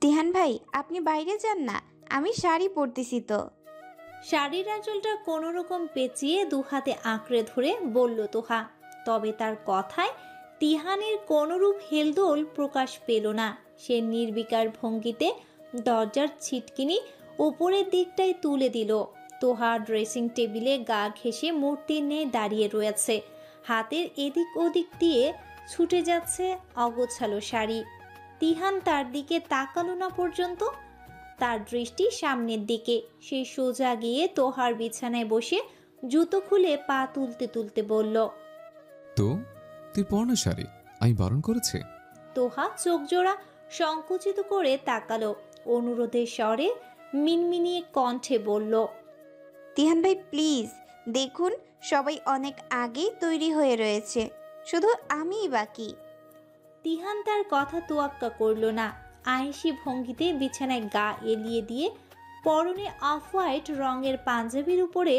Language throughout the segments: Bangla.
তিহান ভাই, আপনি বাইরে যান না, আমি শাড়ি পরতেছি তো। শাড়ির আঁচলটা কোনো রকম পেঁচিয়ে দু হাতে আঁকড়ে ধরে বলল তোহা। তবে তার কথায় তিহানের কোনরূপ হেলদোল প্রকাশ পেল না। সে নির্বিকার ভঙ্গিতে দরজার ছিটকিনি উপরের দিকটায় তুলে দিল। তোহা ড্রেসিং টেবিলে গা ঘেঁষে মূর্তির ন্যায় দাঁড়িয়ে রয়েছে। হাতের এদিক ওদিক দিয়ে ছুটে যাচ্ছে অগোছালো শাড়ি। তিহান তার দিকে তাকালো না পর্যন্ত। তার দৃষ্টি সামনের দিকে। সে সোজা গিয়ে তোহার বিছানায় বসে জুতো খুলে পা তুলতে তুলতে বলল, তো তুই পর না শাড়ি, আমি বারণ করেছি? তোহা চোখ জোড়া সংকুচিত করে তাকালো। অনুরোধের স্বরে মিনমিনিয়ে কণ্ঠে বলল, তিহান ভাই প্লিজ, দেখুন সবাই অনেক আগেই তৈরি হয়ে রয়েছে, শুধু আমিই বাকি। তিহান তার কথা তোয়াক্কা করল না। আয়েশি ভঙ্গিতে বিছানায় গা এলিয়ে দিয়ে পরনে অফ হোয়াইট রঙের পাঞ্জাবির উপরে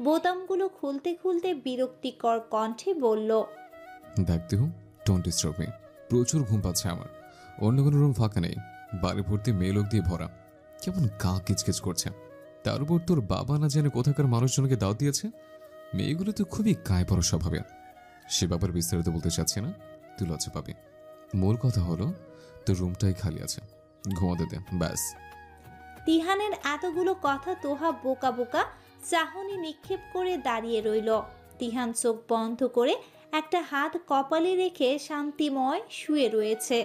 বোতামগুলো খুলতে খুলতে বিরক্তিকর কণ্ঠে বলল, দেখতে হুম, ডোন্ট ডিস্টার্ব মি। প্রচুর ঘুম পাচ্ছে আমার। অন্য কোনো রুম ফাঁকা নেই, বাড়ি ভর্তি মেয়ে লোক দিয়ে ভরা। কেমন গা কিচকিচ করছে। তার উপর তোর বাবা না জানে কোথাকার মানুষজনকে দাওয়াত দিয়েছে। মেয়েগুলো তো খুবই গায়ে পড়া স্বভাবে। সে ব্যাপারে বিস্তারিত বলতে চাচ্ছি না, তুই লজ্জা পাবি। মূল কথা হলো তোর রুমটাই খালি আছে, ঘুমাতে দে ব্যাস। তিহানের এতগুলো কথা তোহা বোকা বোকা চাহনি নিক্ষেপ করে দাঁড়িয়ে রইল। তিহান চোখ বন্ধ করে একটা হাত কপালে রেখে শান্তিময় শুয়ে রয়েছে।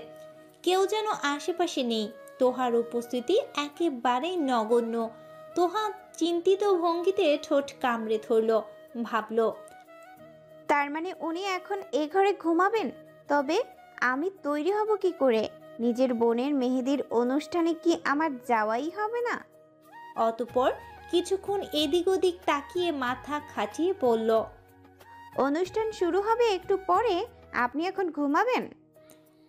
কেউ যেন আশেপাশে নেই। তোহার উপস্থিতি একেবারেই নগণ্য। তোহা চিন্তিত ভঙ্গিতে ঠোঁট কামড়ে ধরল। ভাবল, তার মানে উনি এখন এ ঘরে ঘুমাবেন? তবে আমি তৈরি হব কি করে? নিজের বোনের মেহেদির অনুষ্ঠানে কি আমার যাওয়াই হবে না? অতঃপর কিছুক্ষণ এদিক ওদিক তাকিয়ে মাথা খাটিয়ে বলল, অনুষ্ঠান শুরু হবে একটু পরে, আপনি এখন ঘুমাবেন?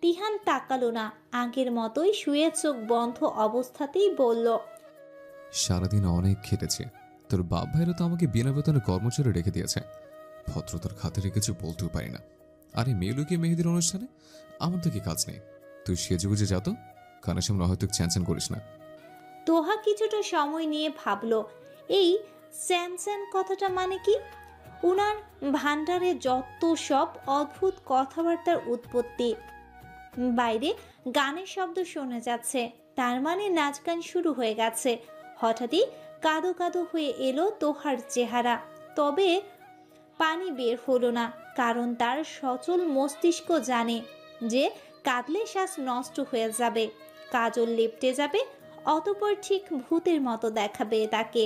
তিহান তাকালো না। আগের মতোই শুয়ে চোখ বন্ধ অবস্থাতেই বলল, সারাদিন অনেক খেটেছে। তোর বাপ ভাইরা তো আমাকে বিনা বেতনে কর্মচারী রেখে দিয়েছে। ভদ্রতার খাতিরে কিছু বলতেও পারি না। আরে মেয়ে লোকে মেহেদির অনুষ্ঠানে আমার তো কি কাজ নেই। তুই সেজে গুজে যা তো, কানের সামনে হয়তো চ্যান করিস না। তোহা কিছুটা সময় নিয়ে ভাবল, এই স্যান কথাটা মানে কি? উনার ভান্ডারে যত সব অদ্ভুত কথাবার্তার উৎপত্তি। বাইরে গানের শব্দ শোনা যাচ্ছে, তার মানে নাচ গান শুরু হয়ে গেছে। হঠাৎই কাদো কাদো হয়ে এলো তোহার চেহারা। তবে পানি বের হলো না, কারণ তার সচল মস্তিষ্ক জানে যে কাঁদলে শ্বাস নষ্ট হয়ে যাবে, কাজল লেপটে যাবে, অতঃপর ঠিক ভূতের মতো দেখাবে তাকে।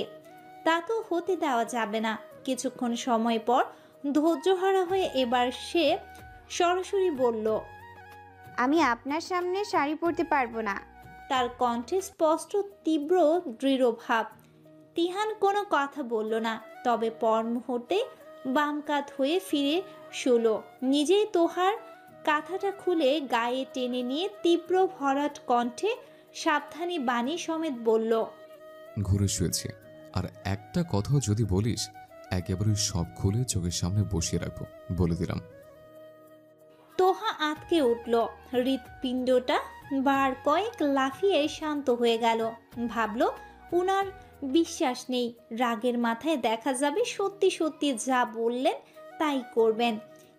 তা তো হতে দেওয়া যাবে না। কিছুক্ষণ সময় পর ধৈর্যহারা হয়ে এবার সে সরাসরি বলল, আমি আপনার সামনে শাড়ি পরতে পারবো না। তার কণ্ঠে স্পষ্ট তীব্র দৃঢ় ভাব। তিহান কোনো কথা বলল না, তবে পর মুহূর্তে বাম কাত হয়ে ফিরে শুলো। নিজেই তোহার কাঁথাটা খুলে গায়ে টেনে নিয়ে তীব্র ভরাট কণ্ঠে সাবধানী বাণী সমেত বলল, ঘুরে শুয়েছি, আর একটা কথাও যদি বলিস একেবারে সব খুলে চোখের সামনে বসিয়ে রাখবো, বলে দিলাম। তোহা আঁতকে উঠল। হৃৎপিণ্ডটা বার কয়েক লাফিয়ে শান্ত হয়ে গেল। ভাবল, উনার বিশ্বাস নেই। রাগের মাথায় দেখা যাবে সত্যি সত্যি যা বললেন তাই করবেন।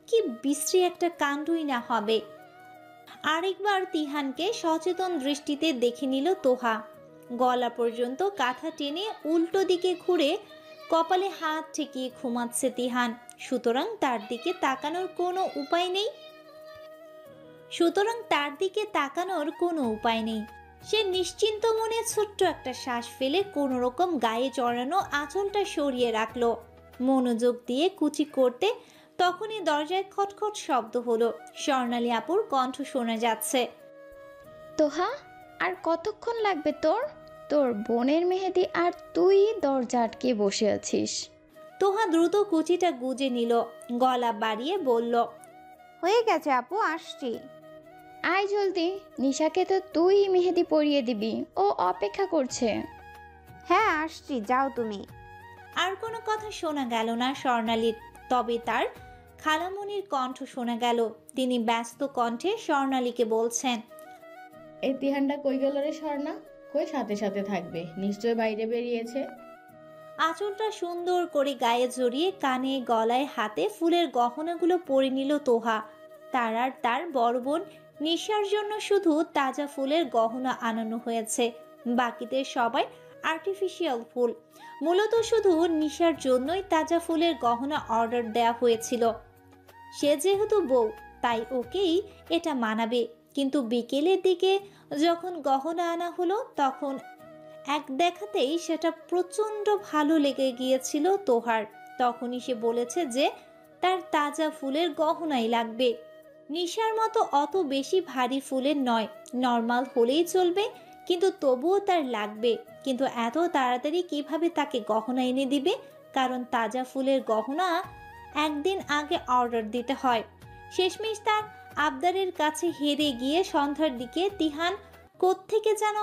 কি বিশ্রী একটা কাণ্ডই না হবে। আরেকবার তিহানকে সচেতন দৃষ্টিতে দেখে নিল তোহা। গলা পর্যন্ত কাঁথা টেনে উল্টো দিকে ঘুরে কপালে হাত ঠেকিয়ে ঘুমাচ্ছে তিহান। সুতরাং তার দিকে তাকানোর কোনো উপায় নেই। সে নিশ্চিন্ত মনে ছোট্ট একটা শ্বাস ফেলে কোনো রকম গায়ে জড়ানো আঁচলটা সরিয়ে রাখলো। মনোযোগ দিয়ে কুচি করতে তখনই দরজায় খটখট শব্দ হলো। স্বর্ণালী আপুর কণ্ঠ শোনা যাচ্ছে। তোহা, আর কতক্ষণ লাগবে তোর? তোর বোনের মেহেদি আর তুই দরজা আটকে বসে আছিস। তোহা দ্রুত কুচিটা গুজে নিল, গলা বাড়িয়ে বলল, হয়ে গেছে আপু, আসছি। আয় জলদি, নিশাকে তো তুই মেহেদি পরিয়ে দিবি, ও অপেক্ষা করছে। হ্যাঁ আসছি, যাও তুমি। আর কোনো কথা শোনা গেল না স্বর্ণালীর। তবে তার খালামণির কণ্ঠ শোনা গেল। তিনি ব্যস্ত কণ্ঠে স্বর্ণালীকে বলছেন, এই তিহানটা কই গেল রে স্বর্ণা? কই সাথে সাথে থাকবে, নিশ্চয় বাইরে বেরিয়েছে। আঁচলটা সুন্দর করে গায়ে জড়িয়ে কানে গলায় হাতে ফুলের গহনাগুলো পরে নিল তোহা। তার আর তার বড় বোন নিশার জন্য শুধু তাজা ফুলের গহনা আনানো হয়েছে, বাকিদের সবাই আর্টিফিশিয়াল ফুল। মূলত শুধু নিশার জন্যই তাজা ফুলের গহনা অর্ডার দেওয়া হয়েছিল। সে যেহেতু বউ, তাই ওকেই এটা মানাবে। কিন্তু বিকেলের দিকে যখন গহনা আনা হলো, তখন এক দেখাতেই সেটা প্রচণ্ড ভালো লেগে গিয়েছিল তোহার। তখনই সে বলেছে যে তার তাজা ফুলের গহনাই লাগবে। নিশার মতো অত বেশি ভারী ফুলের নয়, নর্মাল হলেই চলবে, কিন্তু তবুও তার লাগবে। কিন্তু এত তাড়াতাড়ি কিভাবে তাকে গহনা এনে দিবে? কারণ তাজা ফুলের গহনা একদিন আগে অর্ডার দিতে হয়। শেষমেশ তার আবদারের কাছে হেরে গিয়ে সন্ধ্যার দিকে তিহান কোত্থেকে যেন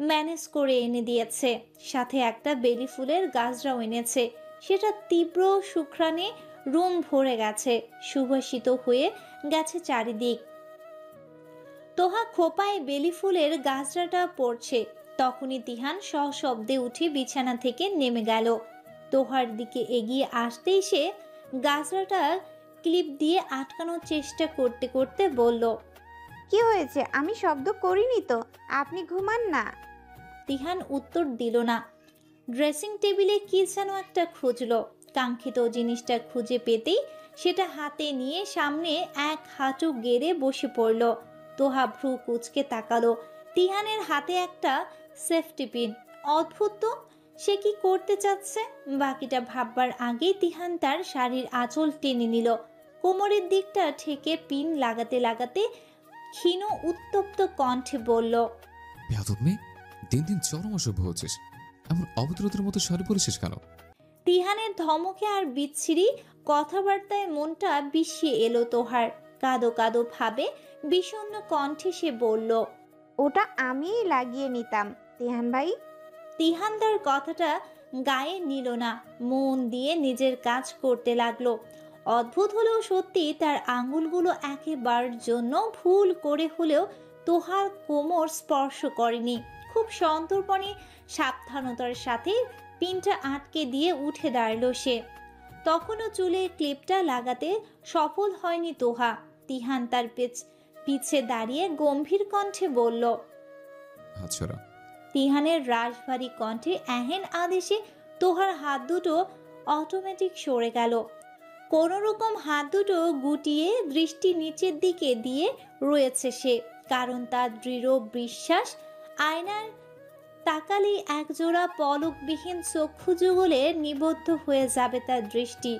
ম্যানেজ করে এনে দিয়েছে। সাথে একটা বেলি ফুলের গাছরাও এনেছে। সেটা তীব্র সুঘ্রাণে রুম ভরে গেছে, সুবাসিত হয়ে গেছে চারিদিক। তোহা খোপায় বেলি ফুলের গাছরাটা পড়ছে। তখনই তিহান সশব্দে উঠে বিছানা থেকে নেমে গেল। তোহার দিকে এগিয়ে আসতেই সে গাছরাটা ক্লিপ দিয়ে আটকানোর চেষ্টা করতে করতে বলল, কি হয়েছে? আমি শব্দ করিনি তো, আপনি ঘুমান না। তিহান উত্তর দিল না। ড্রেসিং টেবিলে কি যেন একটা খুঁজল। কাঙ্ক্ষিত জিনিসটা খুঁজে পেতেই সেটা হাতে নিয়ে সামনে এক হাঁটু গেড়ে বসে পড়ল। তোহা ভ্রু কুচকে তাকালো। তিহানের হাতে একটা সেফটি পিন। অদ্ভুত তো, সে কি করতে চাচ্ছে? বাকিটা ভাববার আগেই তিহান তার শাড়ির আঁচল টেনে নিল। কোমরের দিকটা ঠেকে পিন লাগাতে লাগাতে ক্ষীণ উত্তপ্ত কণ্ঠে বলল, বেয়াদব মেয়ে, দিন দিন চরম অসভ্য হচ্ছিস। এমন অবতরতের মতো শাড়ি পরেছিস কেন? তিহানের ধমকে আর বিচ্ছিরি কথাবার্তায় মনটা বিষিয়ে এলো তোহার। কাদো কাদো ভাবে বিষণ্ণ কণ্ঠে সে বলল, ওটা আমিই লাগিয়ে নিতাম তিহান ভাই। তিহান তার কথাটা গায়ে নিল না, মন দিয়ে নিজের কাজ করতে লাগলো। অদ্ভুত হলেও সত্যি তার আঙুলগুলো একেবারের জন্য ভুল করে হলেও তোহার কোমর স্পর্শ করেনি। খুব সন্তর্পণে সাবধানতার সাথে পিনটা আটকে দিয়ে উঠে দাঁড়ালো সে। তখনও চুলে ক্লিপটা লাগাতে সফল হয়নি তোহা। তিহান তার পিছে দাঁড়িয়ে গম্ভীর কণ্ঠে বলল, আচ্ছা। তিহানের রাশভারী কণ্ঠে এহেন আদেশে তোহার হাত দুটো অটোমেটিক সরে গেল। কোনো রকম হাত দুটো গুটিয়ে দৃষ্টি নিচের দিকে দিয়ে রয়েছে সে, কারণ তার দৃঢ় বিশ্বাস আয়নার তাকালেই একজোড়া পলকবিহীন চক্ষু যুগলে নিবদ্ধ হয়ে যাবে তার দৃষ্টি।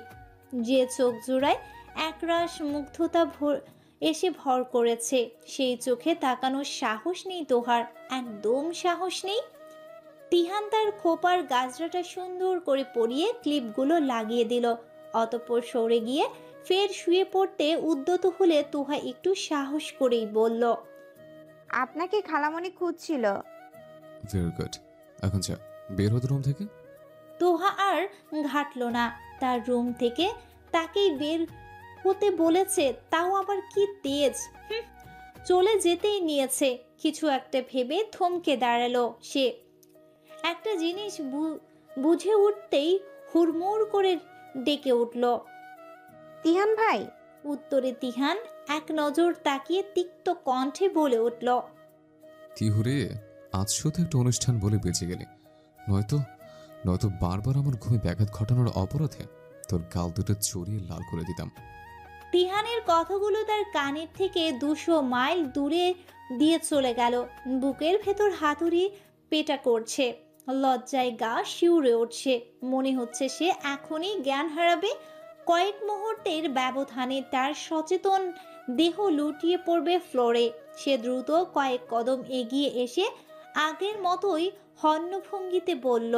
যে চোখ জোড়ায় একরাশ মুগ্ধতা এসে ভর করেছে, সেই চোখে তাকানোর সাহস নেই তোহার, একদম সাহস নেই। তিহান তার খোপার গাজরাটা সুন্দর করে পরিয়ে ক্লিপগুলো লাগিয়ে দিল। অতঃপর সরে গিয়ে ফের শুয়ে পড়তে উদ্যত হলে তোহা একটু সাহস করেই বলল, আপনাকে খালামণি খুঁজছিল। Very good. এখন যা, বের হতে রুম থেকে। তোহা আর ঘাটল না। তার রুম থেকে তাকেই বের হতে বলেছে, তাও আবার কি তেজ! চলে যেতেই নিয়েছে। কিছু একটা ভেবে থমকে দাঁড়ালো সে। একটা জিনিস বুঝে উঠতেই হুড়মুড় করে ডেকে উঠল, তিহান ভাই। উত্তরে তিহান এক নজর তাকিয়ে তিক্ত কণ্ঠে বলে উঠল, তিহুরে, আজ শুধু একটা অনুষ্ঠান বলে বেঁচে গেলি, নয়তো নয়তো বারবার আমার ঘুমে ব্যাঘাত ঘটানোর অপরাধে তোর গাল দুটো চড়িয়ে লাল করে দিতাম। তিহানের কথাগুলো তার কানের থেকে 200 মাইল দূরে দিয়ে চলে গেল। বুকের ভেতর হাতুড়ি পেটা করছে, লজ্জায় গা শিউরে উঠছে। মনে হচ্ছে সে এখনই জ্ঞান হারাবে। কয়েক মুহূর্তের ব্যবধানে তার সচেতন দেহ লুটিয়ে পড়বে ফ্লোরে। সে দ্রুত কয়েক কদম এগিয়ে এসে আগের মতোই হন্যভঙ্গিতে বলল,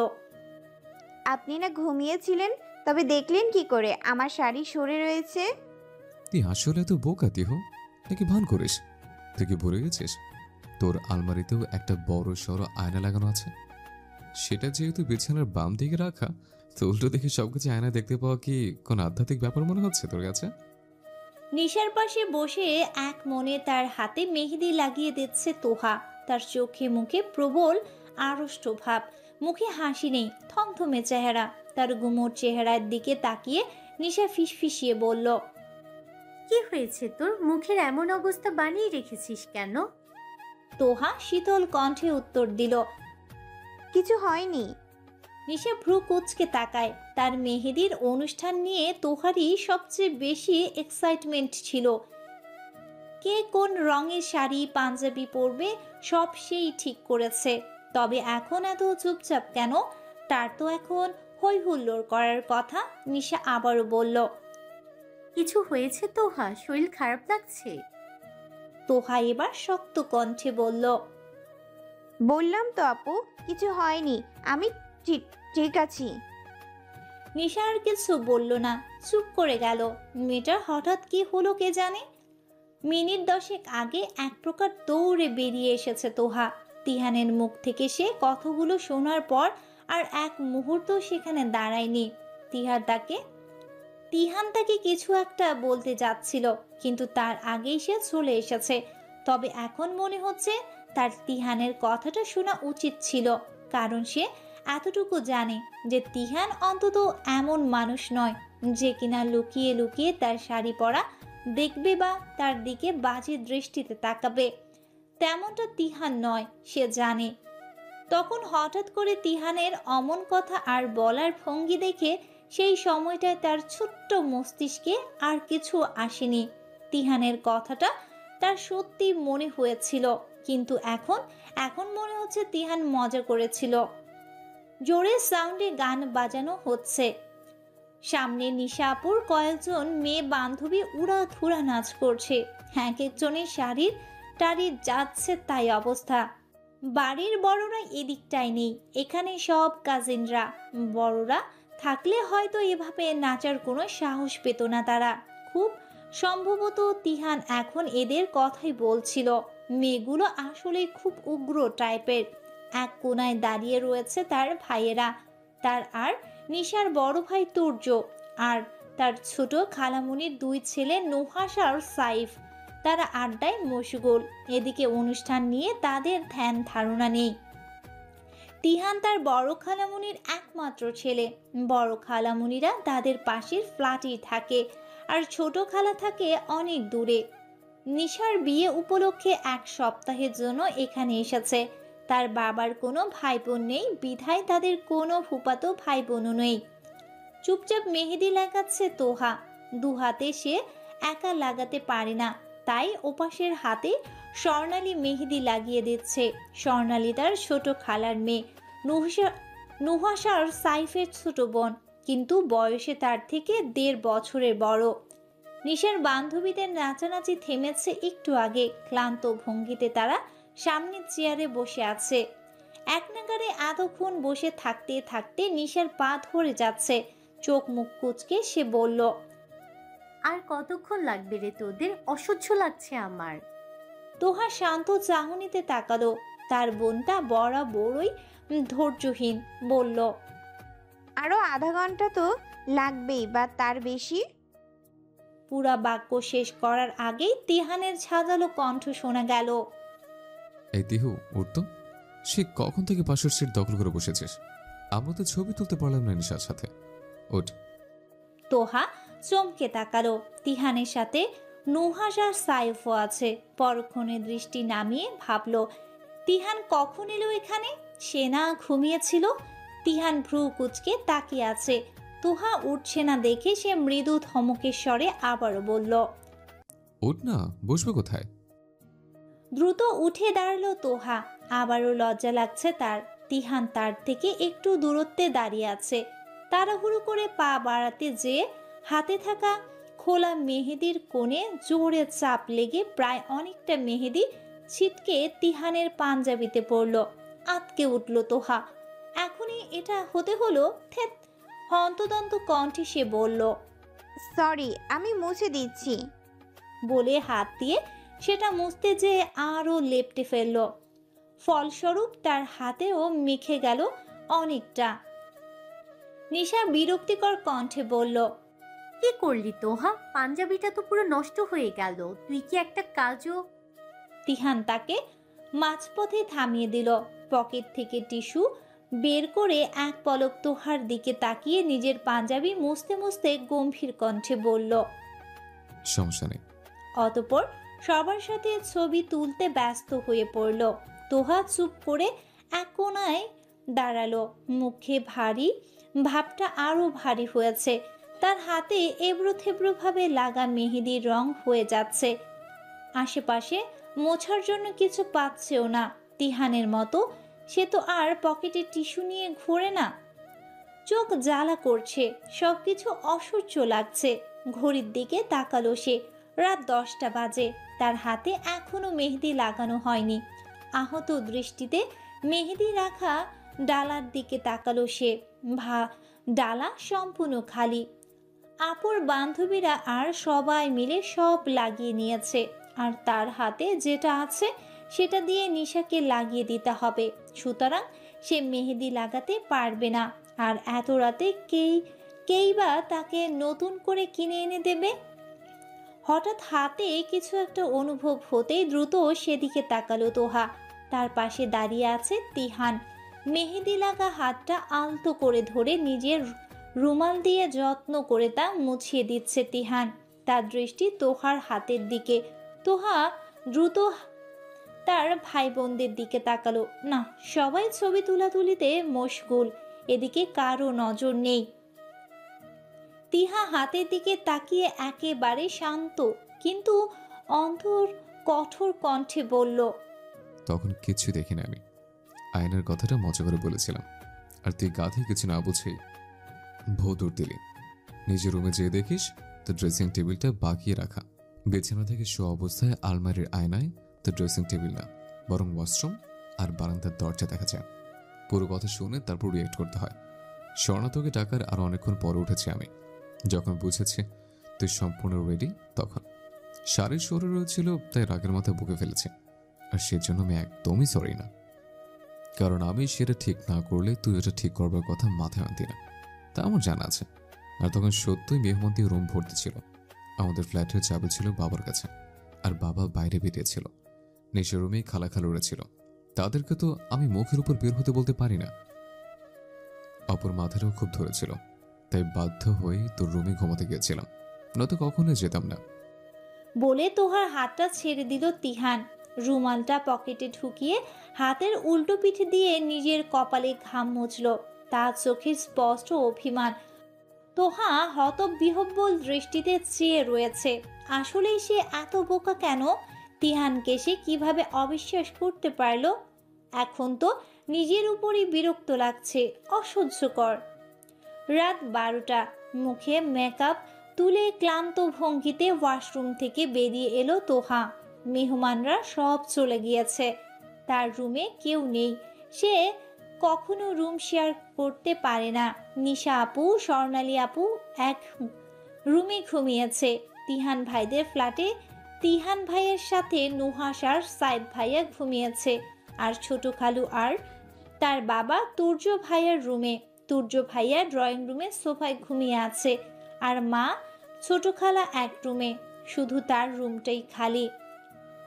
আপনি না ঘুমিয়েছিলেন, তবে দেখলেন কি করে আমার শাড়ি সরে রয়েছে? তুই আসলে তো বোকা তিহু, নাকি ভান করিস? তুই কি ভুলে গেছিস তোর আলমারিতেও একটা বড় সড়ো আয়না লাগানো আছে? সেটা যেহেতু বিছানার বাম দিকে রাখা, তো উল্টো দেখে সবকিছু আয়না দেখতে পাওয়া কি কোন আধ্যাত্মিক ব্যাপার মনে হচ্ছে তোর কাছে? নিশার পাশে বসে এক মনে তার হাতে মেহেদি লাগিয়ে দিচ্ছে তোহা। তার চোখে মুখে প্রবল আড়ষ্ট ভাব, মুখে হাসি নেই, থমথমে চেহারা। তার গুমোট চেহারার দিকে তাকিয়ে নিশা ফিসফিসিয়ে বলল, কি হয়েছে তোর? মুখের এমন অবস্থা বানিয়ে রেখেছিস কেন? তোহা শীতল কণ্ঠে উত্তর দিল। কিছু হয়নি। নিশা ভ্রু কুঁচকে তাকায়। তার মেহেদির অনুষ্ঠান নিয়ে তোহারই সবচেয়ে বেশি এক্সাইটমেন্ট ছিল। কে কোন রঙের শাড়ি পাঞ্জাবি পরবে সব সেই ঠিক করেছে। তবে এখন এত চুপচাপ কেন? তার তো এখন হই হুল্লোড় করার কথা। নিশা আবারও বলল, কিছু হয়েছে তোহা? শরীর খারাপ লাগছে? তোহা এবার শক্ত কণ্ঠে বলল, বললাম তো আপু, কিছু হয়নি, আমি ঠিক ঠিক আছি। নিশা আর কিছু বলল না, চুপ করে গেল। মেয়েটার হঠাৎ কি হলো কে জানে। মিনিট 10 আগে এক প্রকার দৌড়ে বেরিয়ে এসেছে তোহা। তিহানের মুখ থেকে সে কথাগুলো শোনার পর আর এক মুহূর্ত সেখানে দাঁড়ায়নি। তিহান তাকে কিছু একটা বলতে যাচ্ছিল, কিন্তু তার আগেই সে চলে এসেছে। তবে এখন মনে হচ্ছে তার তিহানের কথাটা শোনা উচিত ছিল, কারণ সে এতটুকু জানে যে তিহান অন্তত এমন মানুষ নয় যে কিনা লুকিয়ে লুকিয়ে তার শাড়ি পরা দেখবে বা তার দিকে বাজে দৃষ্টিতে তাকাবে। তেমনটা তিহান নয়, সে জানে। তখন হঠাৎ করে তিহানের অমন কথা আর বলার ভঙ্গি দেখে সেই সময়টায় তার ছোট্ট মস্তিষ্কে আর কিছু আসেনি। তিহানের কথাটা তার সত্যি মনে হয়েছিল, কিন্তু এখন মনে হচ্ছে তিহান মজা করেছিল। জোরে সাউন্ডে গান বাজানো হচ্ছে। সামনে নিশাপুর কয়েকজন মেয়ে বান্ধবী উড়াধুরা নাচ করছে। এক একজনের শাড়ির টাড়ি যাচ্ছে তাই অবস্থা। বাড়ির বড়রা এদিকটাই নেই, এখানে সব কাজিনরা। বড়রা থাকলে হয়তো এভাবে নাচার কোনো সাহস পেত না তারা। খুব সম্ভবত তিহান এখন এদের কথাই বলছিল। মেয়েগুলো আসলে খুব উগ্র টাইপের। এক কোনায় দাঁড়িয়ে রয়েছে তার ভাইয়েরা, তার আর নিশার বড় ভাই তুর্য, আর তার ছোট খালামুনির 2 ছেলে নুহাস আর সাইফ। তারা আড্ডায় মশগুল। এদিকে অনুষ্ঠান নিয়ে তাদের ধ্যান ধারণা নেই। তিহান তার বড় খালামুনির একমাত্র ছেলে। বড় খালামুনিরা তাদের পাশের ফ্ল্যাটেই থাকে, আর ছোট খালা থাকে অনেক দূরে। নিশার বিয়ে উপলক্ষে 1 সপ্তাহের জন্য এখানে এসেছে। তার বাবার কোনো ভাই বোন নেই, বিধায় তাদের কোনো ফুফাতো ভাই বোনও নেই। চুপচাপ মেহেদি লাগাচ্ছে তোহা। 2 হাতে সে একা লাগাতে পারে না, তাই ওপাশের হাতে স্বর্ণালী মেহেদি লাগিয়ে দিচ্ছে। স্বর্ণালী তার ছোট খালার মেয়ে, নুহাসা আর সাইফের ছোট বোন, কিন্তু বয়সে তার থেকে 1.5 বছরের বড়। নিশার বান্ধবীদের নাচানাচি থেমেছে একটু আগে। ক্লান্ত ভঙ্গিতে তারা সামনের চেয়ারে বসে আছে। এক নাগারে এতক্ষণ বসে থাকতে থাকতে নিশার পা ধরে যাচ্ছে। চোখ মুখ কুচকে সে বলল, আর কতক্ষণ লাগবে রে তোদের? অসহ্য লাগছে আমার। তোহা শান্ত চাহনিতে তাকালো। তার বোনটা বরাবরই ধৈর্যহীন, বলল, আরো আধা ঘন্টা তো লাগবেই বা তার বেশি। পুরা বাক্য শেষ করার আগেই তিহানের ঝাঁঝালো কণ্ঠ শোনা গেল, এই তিহু, উঠতো। সে কখন থেকে পাশের সিট দখল করে বসেছিস? আমরা তো ছবি তুলতে পারলাম না নিশার সাথে। ওঠ। তোহা চমকে তাকালো। তিহানের সাথে নুহাস আর সাইফও আছে। পরক্ষণে দৃষ্টি নামিয়ে ভাবল, তিহান কখন এলো এখানে? সে না ঘুমিয়েছিল? তিহান ভ্রু কুচকে তাকিয়ে আছে। তোহা উঠছে না দেখে সে মৃদু ধমকের স্বরে আবারও বলল, ওঠ না, বসবে কোথায়? দ্রুত উঠে দাঁড়ালো তোহা। আবারও লজ্জা লাগছে তার। তিহান তার থেকে একটু দূরত্বে দাঁড়িয়ে আছে। তাড়াহুড়ো করে পা বাড়াতে যেয়ে হাতে থাকা খোলা মেহেদির কোণে জোরে চাপ লেগে প্রায় অনেকটা মেহেদি ছিটকে তিহানের পাঞ্জাবিতে পড়ল। আতকে উঠল তোহা। এখনই এটা হতে হলো? থেত! হন্তদন্ত কণ্ঠে সে বলল, সরি, আমি মুছে দিচ্ছি। বলে হাত দিয়ে সেটা মুছতে যেয়ে আরও লেপটে ফেলল। ফলস্বরূপ তার হাতেও মেখে গেল অনেকটা। নিশা বিরক্তিকর কণ্ঠে বলল, কি করলি তোহা? পাঞ্জাবিটা তো পুরো নষ্ট হয়ে গেল। তুই কি একটা কাজও? তিহান তাকে মাঝপথে থামিয়ে দিল। পকেট থেকে টিস্যু বের করে এক পলক তোহার দিকে তাকিয়ে নিজের পাঞ্জাবি মুছতে মুছতে গম্ভীর কণ্ঠে বলল। সমস্যা নেই। অতঃপর সবার সাথে ছবি তুলতে ব্যস্ত হয়ে পড়ল। তোহা চুপ করে এক কোণায় দাঁড়ালো। মুখে ভারী ভাবটা আরো ভারী হয়েছে। তার হাতে এবড়ো থেবড়ো ভাবে লাগা মেহেদির রং হয়ে যাচ্ছে। আশেপাশে মোছার জন্য কিছু পাচ্ছেও না। তিহানের মতো সে তো আর পকেটে টিস্যু নিয়ে ঘোরে না। চোখ জ্বালা করছে, সবকিছু অসহ্য লাগছে। ঘড়ির দিকে তাকালো সে। রাত 10টা বাজে। তার হাতে এখনো মেহেদি লাগানো হয়নি। আহত দৃষ্টিতে মেহেদি রাখা ডালার দিকে তাকালো সে। ডালা সম্পূর্ণ খালি। আপুর বান্ধবীরা আর সবাই মিলে সব লাগিয়ে নিয়েছে। আর তার হাতে যেটা আছে সেটা দিয়ে নিশাকে লাগিয়ে দিতে হবে। সুতরাং সে মেহেদি লাগাতে পারবে না। আর এত রাতে কেই বা তাকে নতুন করে কিনে এনে দেবে? হঠাৎ হাতে কিছু একটা অনুভব হতেই দ্রুত সেদিকে তাকালো তোহা। তার পাশে দাঁড়িয়ে আছে তিহান। মেহেদি লাগা হাতটা আলতো করে ধরে নিজের রুমাল দিয়ে যত্ন করে তা মুছিয়ে দিচ্ছে তিহান। তার দৃষ্টি তোহার হাতের দিকে। তোহা দ্রুত তার ভাই বোনদের দিকে তাকালো। না, সবাই ছবি তুলাতুলিতে মশগুল। এদিকে কারো নজর নেই। তিহা হাতের দিকে তাকিয়ে একেবারে শান্ত কিন্তু অন্ধর কঠোর কণ্ঠে বলল। তখন কিচ্ছু দেখি না আমি। আয়নার কথাটা মজা করে বলেছিলাম। আর তুই গাধি কিছু না বুঝেই ভোদুর দিলি। নিজের রুমে যেয়ে দেখিস তো ড্রেসিং টেবিলটা বাগিয়ে রাখা। বিছানা থেকে শো অবস্থায় আলমারির আয়নায় তো ড্রেসিং টেবিল না, বরং ওয়াশরুম আর বারান্দার দরজা দেখা যায়। পুরো কথা শুনে তারপর রিয়েক্ট করতে হয়। স্বর্ণা তোকে ডাকার আর অনেকক্ষণ পরে উঠেছি আমি। যখন বুঝেছি তুই সম্পূর্ণ রেডি তখন শাড়ির শরীর রয়েছিল, তাই রাগের মাথায় বুকে ফেলেছি। আর সেজন্য আমি একদমই সরি না, কারণ আমি সেটা ঠিক না করলে তুই ওটা ঠিক করবার কথা মাথায় আনতি না, তা আমার জানা আছে। আর তখন সত্যই মেহমান দিয়ে রুম ভর্তি ছিল। আমাদের ফ্ল্যাটের চাবি ছিল বাবার কাছে, আর বাবা বাইরে বেরিয়েছিল। নিচের রুমেই খালাখালুরা ছিল। তাদেরকে তো আমি মুখের উপর বের হতে বলতে পারি না। অপর মাথাটাও খুব ধরেছিল, তাই বাধ্য হয়ে তোর রুমে ঘুমাতে গিয়েছিলাম, নয়তো কখনোই যেতাম না। বলে তোহার হাতটা ছেড়ে দিল তিহান। রুমালটা পকেটে ঢুকিয়ে হাতের উল্টো পিঠে দিয়ে নিজের কপালে ঘাম মুছল। তার চোখে স্পষ্ট অভিমান। তোহা হতবিহ্বল দৃষ্টিতে চেয়ে রয়েছে। আসলেই সে এত বোকা কেন? তিহানকে সে কিভাবে অবিশ্বাস করতে পারল? এখন তো নিজের উপরই বিরক্ত লাগছে, অসহ্যকর। রাত 12টা। মুখে মেকআপ তুলে ক্লান্ত ভঙ্গিতে ওয়াশরুম থেকে বেরিয়ে এলো তোহা। মেহমানরা সব চলে গিয়েছে। তার রুমে কেউ নেই। সে কখনো রুম শেয়ার করতে পারে না। নিশা আপু, স্বর্ণালী আপু এক রুমে ঘুমিয়েছে। তিহান ভাইদের ফ্ল্যাটে তিহান ভাইয়ের সাথে নুহাস আর সাইদ ভাইয়া ঘুমিয়েছে। আর ছোট খালু আর তার বাবা তুর্য ভাইয়ার রুমে। তুর্য ভাইয়া ড্রয়িং রুমে সোফায় ঘুমিয়ে আছে। আর মা ছোট খালা এক রুমে। শুধু তার রুমটাই খালি।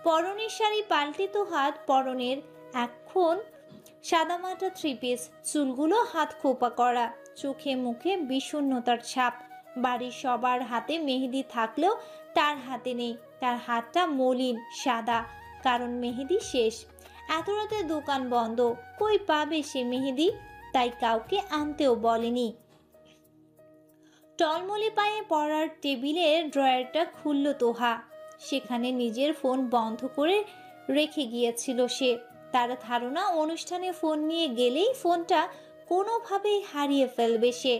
পরনের শাড়ি পাল্টে তো হাত পরনের এখন সাদামাটা 3 পিস, চুলগুলো হাত খোপা করা, চোখে মুখে বিষণ্ণতার ছাপ। বাড়ির সবার হাতে মেহেদি থাকলেও তার হাতে নেই। তার হাতটা মলিন সাদা, কারণ মেহেদি শেষ। এত রাতে দোকান বন্ধ, কই পাবে সে মেহেদি? তাই কাউকে আনতেও বলেনি। টলমলে পায়ে পড়ার টেবিলের ড্রয়ারটা খুলল তোহা। সেখানে নিজের ফোন বন্ধ করে রেখে গিয়েছিল সে। তার ধারণা অনুষ্ঠানে ফোন নিয়ে গেলেই ফোনটা কোনোভাবেই হারিয়ে ফেলবে সে।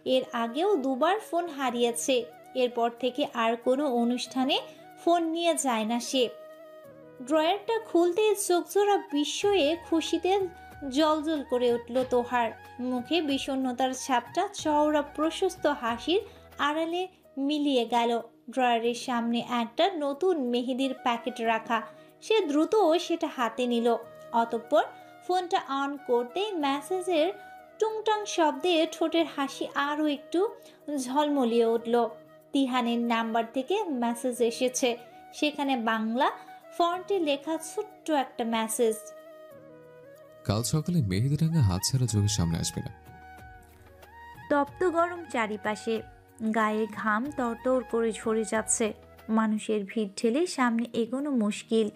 এর আগেও 2বার ফোন হারিয়েছে। এরপর থেকে আর কোনো অনুষ্ঠানে ফোন নিয়ে যায় না সে। ড্রয়ারটা খুলতে চোখজোড়া বিস্ময়ে খুশিতে জলজল করে উঠল তোহার। মুখে বিষণ্ণতার ছাপটা চওড়া প্রশস্ত হাসির আড়ালে মিলিয়ে গেল। ড্রয়ারের সামনে একটা নতুন মেহেদির প্যাকেট রাখা। সে দ্রুত সেটা হাতে নিল। অতঃপর ফোনটা অন করতেই মেসেজের টুংটাং শব্দে ঠোঁটের হাসি আরও একটু ঝলমলিয়ে উঠল। তিহানের নাম্বার থেকে মেসেজ এসেছে। সেখানে বাংলা ফন্টে লেখা ছোট্ট একটা মেসেজ। কাল সকালে মেহেদি রাঙা হাত ছাড়া চোখের সামনে আসবে না। তপ্ত গরম চারিপাশে, গায়ে ঘাম তরতর করে ঝরে যাচ্ছে। মানুষের ভিড় ঠেলে সামনে এগোনো মুশকিল।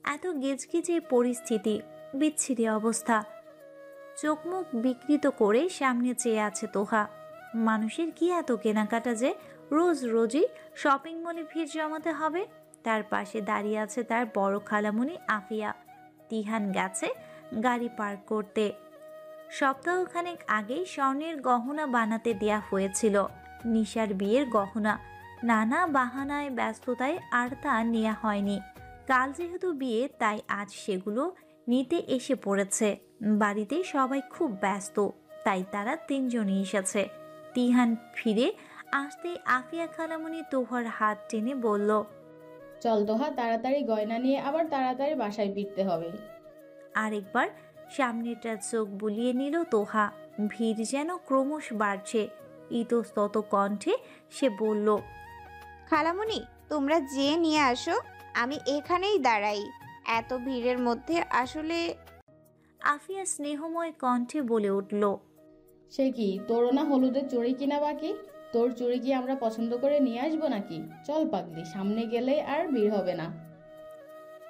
এত গেজগেজে পরিস্থিতি, বিচ্ছিরি অবস্থা। চোখ মুখ বিকৃত করে সামনে চেয়ে আছে তোহা। মানুষের কি এত কেনাকাটা যে রোজ রোজই শপিং মলে ভিড় জমাতে হবে? তার পাশে দাঁড়িয়ে আছে তার বড় খালামণি আফিয়া। তিহান গেছে গাড়ি পার্ক করতে। সপ্তাহখানেক আগেই স্বর্ণের গহনা বানাতে দেয়া হয়েছিল, নিশার বিয়ের গহনা। নানা বাহানায় ব্যস্ততায় আর তা নেওয়া হয়নি। কাল যেহেতু বিয়ে, তাই আজ সেগুলো নিতে এসে পড়েছে। বাড়িতে সবাই খুব ব্যস্ত, তাই তারা তিনজনই এসেছে। তিহান ফিরে আসতেই আফিয়া খালামণি তোহার হাত টেনে বলল, চল তোহা, তাড়াতাড়ি গয়না নিয়ে আবার তাড়াতাড়ি বাসায় ফিরতে হবে। আরেকবার সামনেটা চোখ বুলিয়ে নিল তোহা। ভিড় যেন ক্রমশ বাড়ছে। ইতস্তত কণ্ঠে সে বলল, খালামণি, তোমরা যে নিয়ে আসো, আমি এখানেই দাঁড়াই। এত ভিড়ের মধ্যে আসলে আফিয়া স্নেহময় কণ্ঠে বলে উঠল, সে কি, তোরও না হলুদের চুড়ি কিনা বাকি? তোর চুড়ি কি আমরা পছন্দ করে নিয়ে আসবো নাকি? চল পাগলি, সামনে গেলে আর ভিড় হবে না।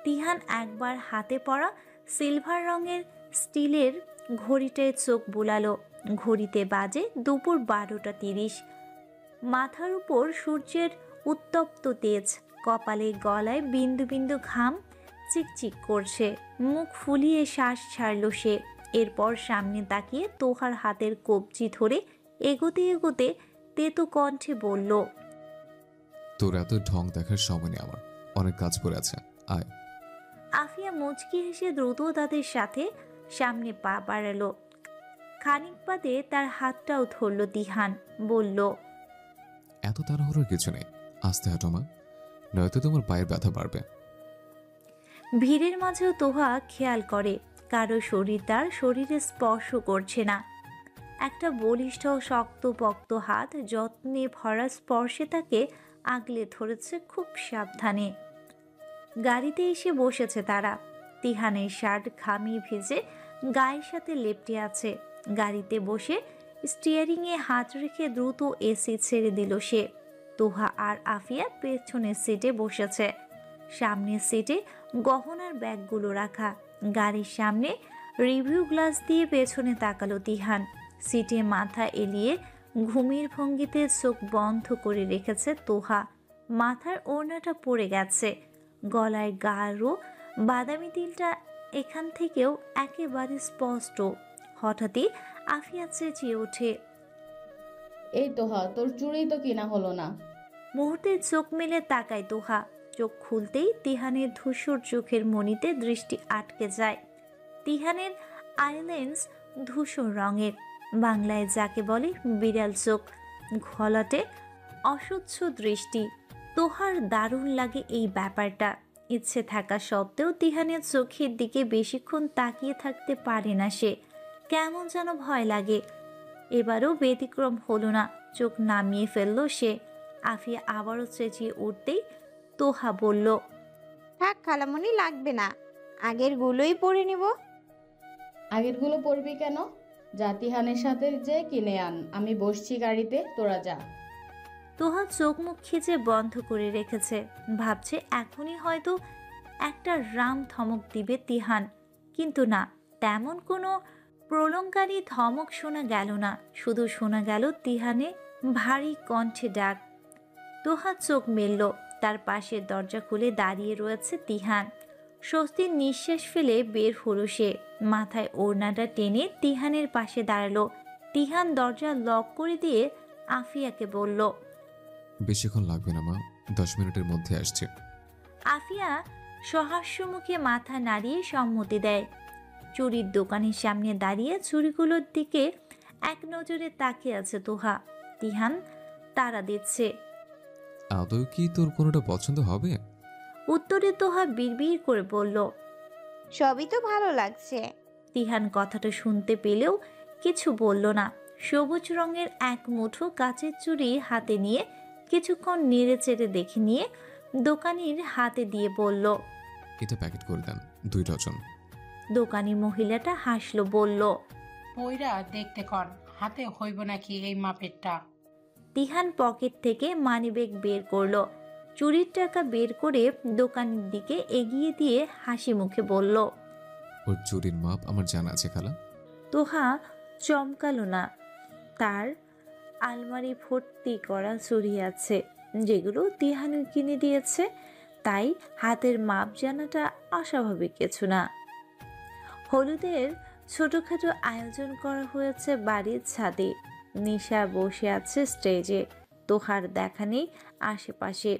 তিহান একবার হাতে পড়া সিলভার রঙের স্টিলের ঘড়িটায় চোখ বুলালো। ঘড়িতে বাজে দুপুর 12টা 30। মাথার উপর সূর্যের উত্তপ্ত তেজ, কপালে গলায় বিন্দু বিন্দু ঘাম চিকচিক করছে। মুখ ফুলিয়ে শ্বাস ছাড়ল সে। এরপর সামনে তাকিয়ে তোহার হাতের কবজি ধরে এগোতে এগোতে তেতো কণ্ঠে বলল, তোর এত ঢং দেখার সময় নেই আমার, অনেক কাজ পড়ে আছে, আয়। আফিয়া মুচকি হেসে দ্রুত তাদের সাথে সামনে পা বাড়ালো। খানিক বাদে তার হাতটাও ধরল তিহান। বলল, এত তাড়াহুড়োর কিছু নেই, আস্তে হাঁটো মা, নয়তো তোমার পায়ের ব্যথা বাড়বে। ভিড়ের মাঝেও তোহা খেয়াল করে কারো শরীর তার শরীরে স্পর্শ করছে না। একটা বলিষ্ঠ শক্তপোক্ত হাত যত্নে ভরা স্পর্শে তাকে আগলে ধরেছে খুব সাবধানে। গাড়িতে এসে বসেছে তারা। তিহানের শার্ট ঘামে ভিজে গায়ের সাথে লেপ্টে আছে। গাড়িতে বসে স্টিয়ারিংয়ে হাত রেখে দ্রুত এসি ছেড়ে দিল সে। তোহা আর আফিয়া পেছনের সিটে বসেছে। সামনের সিটে গহনার ব্যাগগুলো রাখা। গাড়ির সামনে রিভিউ গ্লাস দিয়ে পেছনে তাকালো তিহান। সিটে মাথা এলিয়ে ঘুমের ভঙ্গিতে চোখ বন্ধ করে রেখেছে তোহা। মাথার ওড়নাটা পড়ে গেছে। গলায় গাঢ় বাদামি তিলটা এখান থেকেও একেবারে স্পষ্ট। হঠাৎই আফিয়া চেঁচিয়ে ওঠে, এই তোহা, তোর চুড়ি তো কিনা হলো না। মুহূর্তে চোখ মেলে তাকায় তোহা। চোখ খুলতেই তিহানের ধূসর চোখের মণিতে দৃষ্টি আটকে যায়। তিহানের আইল্যান্ডস ধূসর রঙের, বাংলায় যাকে বলে বিড়াল চোখ। ঘলাটে অস্বচ্ছ দৃষ্টি। তোহার দারুণ লাগে এই ব্যাপারটা। ইচ্ছে থাকা সত্ত্বেও তিহানের চোখের দিকে বেশিক্ষণ তাকিয়ে থাকতে পারে না সে। কেমন যেন ভয় লাগে। এবারও ব্যতিক্রম হলো না, চোখ নামিয়ে ফেলল সে। আফিয়া আবারও চেঁচিয়ে উঠতেই তোহা বলল, থাক খালামণি, লাগবে না, আগের গুলোই পরে নিব। আগেরগুলো পরবি কেন? জাতিহানের সাথে যে কিনে আন, আমি বসছি গাড়িতে, তোরা যা। তোহা চোখ মুখ খিচে বন্ধ করে রেখেছে। ভাবছে এখনই হয়তো একটা রাম ধমক দিবে তিহান। কিন্তু না, তেমন কোনো প্রলঙ্কারী ধমক শোনা গেল না। শুধু শোনা গেল তিহানে ভারী কণ্ঠে ডাক। তোহা চোখ মেলল। তার পাশের দরজা খুলে দাঁড়িয়ে রয়েছে তিহান। স্বস্তির নিঃশ্বাস ফেলে বের হলো সে। মাথায় ওড়নাটা টেনে তিহানের পাশে দাঁড়ালো। তিহান দরজা লক করে দিয়ে আফিয়াকে বলল, বেশিক্ষণ লাগবে না মা, 10 মিনিটের মধ্যে আসছে। আফিয়া সহাস্য মুখে মাথা নাড়িয়ে সম্মতি দেয়। চুরির দোকানের সামনে দাঁড়িয়ে চুরিগুলোর দিকে এক নজরে তাকিয়ে আছে তোহা। তিহান তাড়া দিচ্ছে। আদৌ কি তোর কোনোটা পছন্দ হবে? উত্তরে তোহা বিড়বিড় করে বলল, সবই তো ভালো লাগছে। তিহান কথাটা শুনতে পেলেও কিছু বলল না। সবুজ রঙের এক মুঠো কাচের চুড়ি হাতে নিয়ে কিছুক্ষণ নেড়ে চেড়ে দেখে নিয়ে দোকানির হাতে দিয়ে বলল। এটা প্যাকেট করে দেন 2 ডজন। দোকানি মহিলাটা হাসলো, বলল। পইরা দেখতে কন হাতে হইব নাকি এই মাপেরটা। তিহান পকেট থেকে মানিব্যাগ বের করলো, চুরির টাকা বের করে দোকানের দিকে এগিয়ে দিয়ে হাসি মুখে বলল। ওর চুরির মাপ আমার জানা আছে খালা। তোহা চমকালো না। তার আলমারি ভর্তি করা চুড়ি আছে, যেগুলো তিহানু কিনে দিয়েছে, তাই হাতের মাপ জানাটা অস্বাভাবিক কিছু না। হলুদের ছোটখাটো আয়োজন করা হয়েছে বাড়ির ছাদে। নিশা বসে আছে স্টেজে, তোহার দেখা নেই আশেপাশে।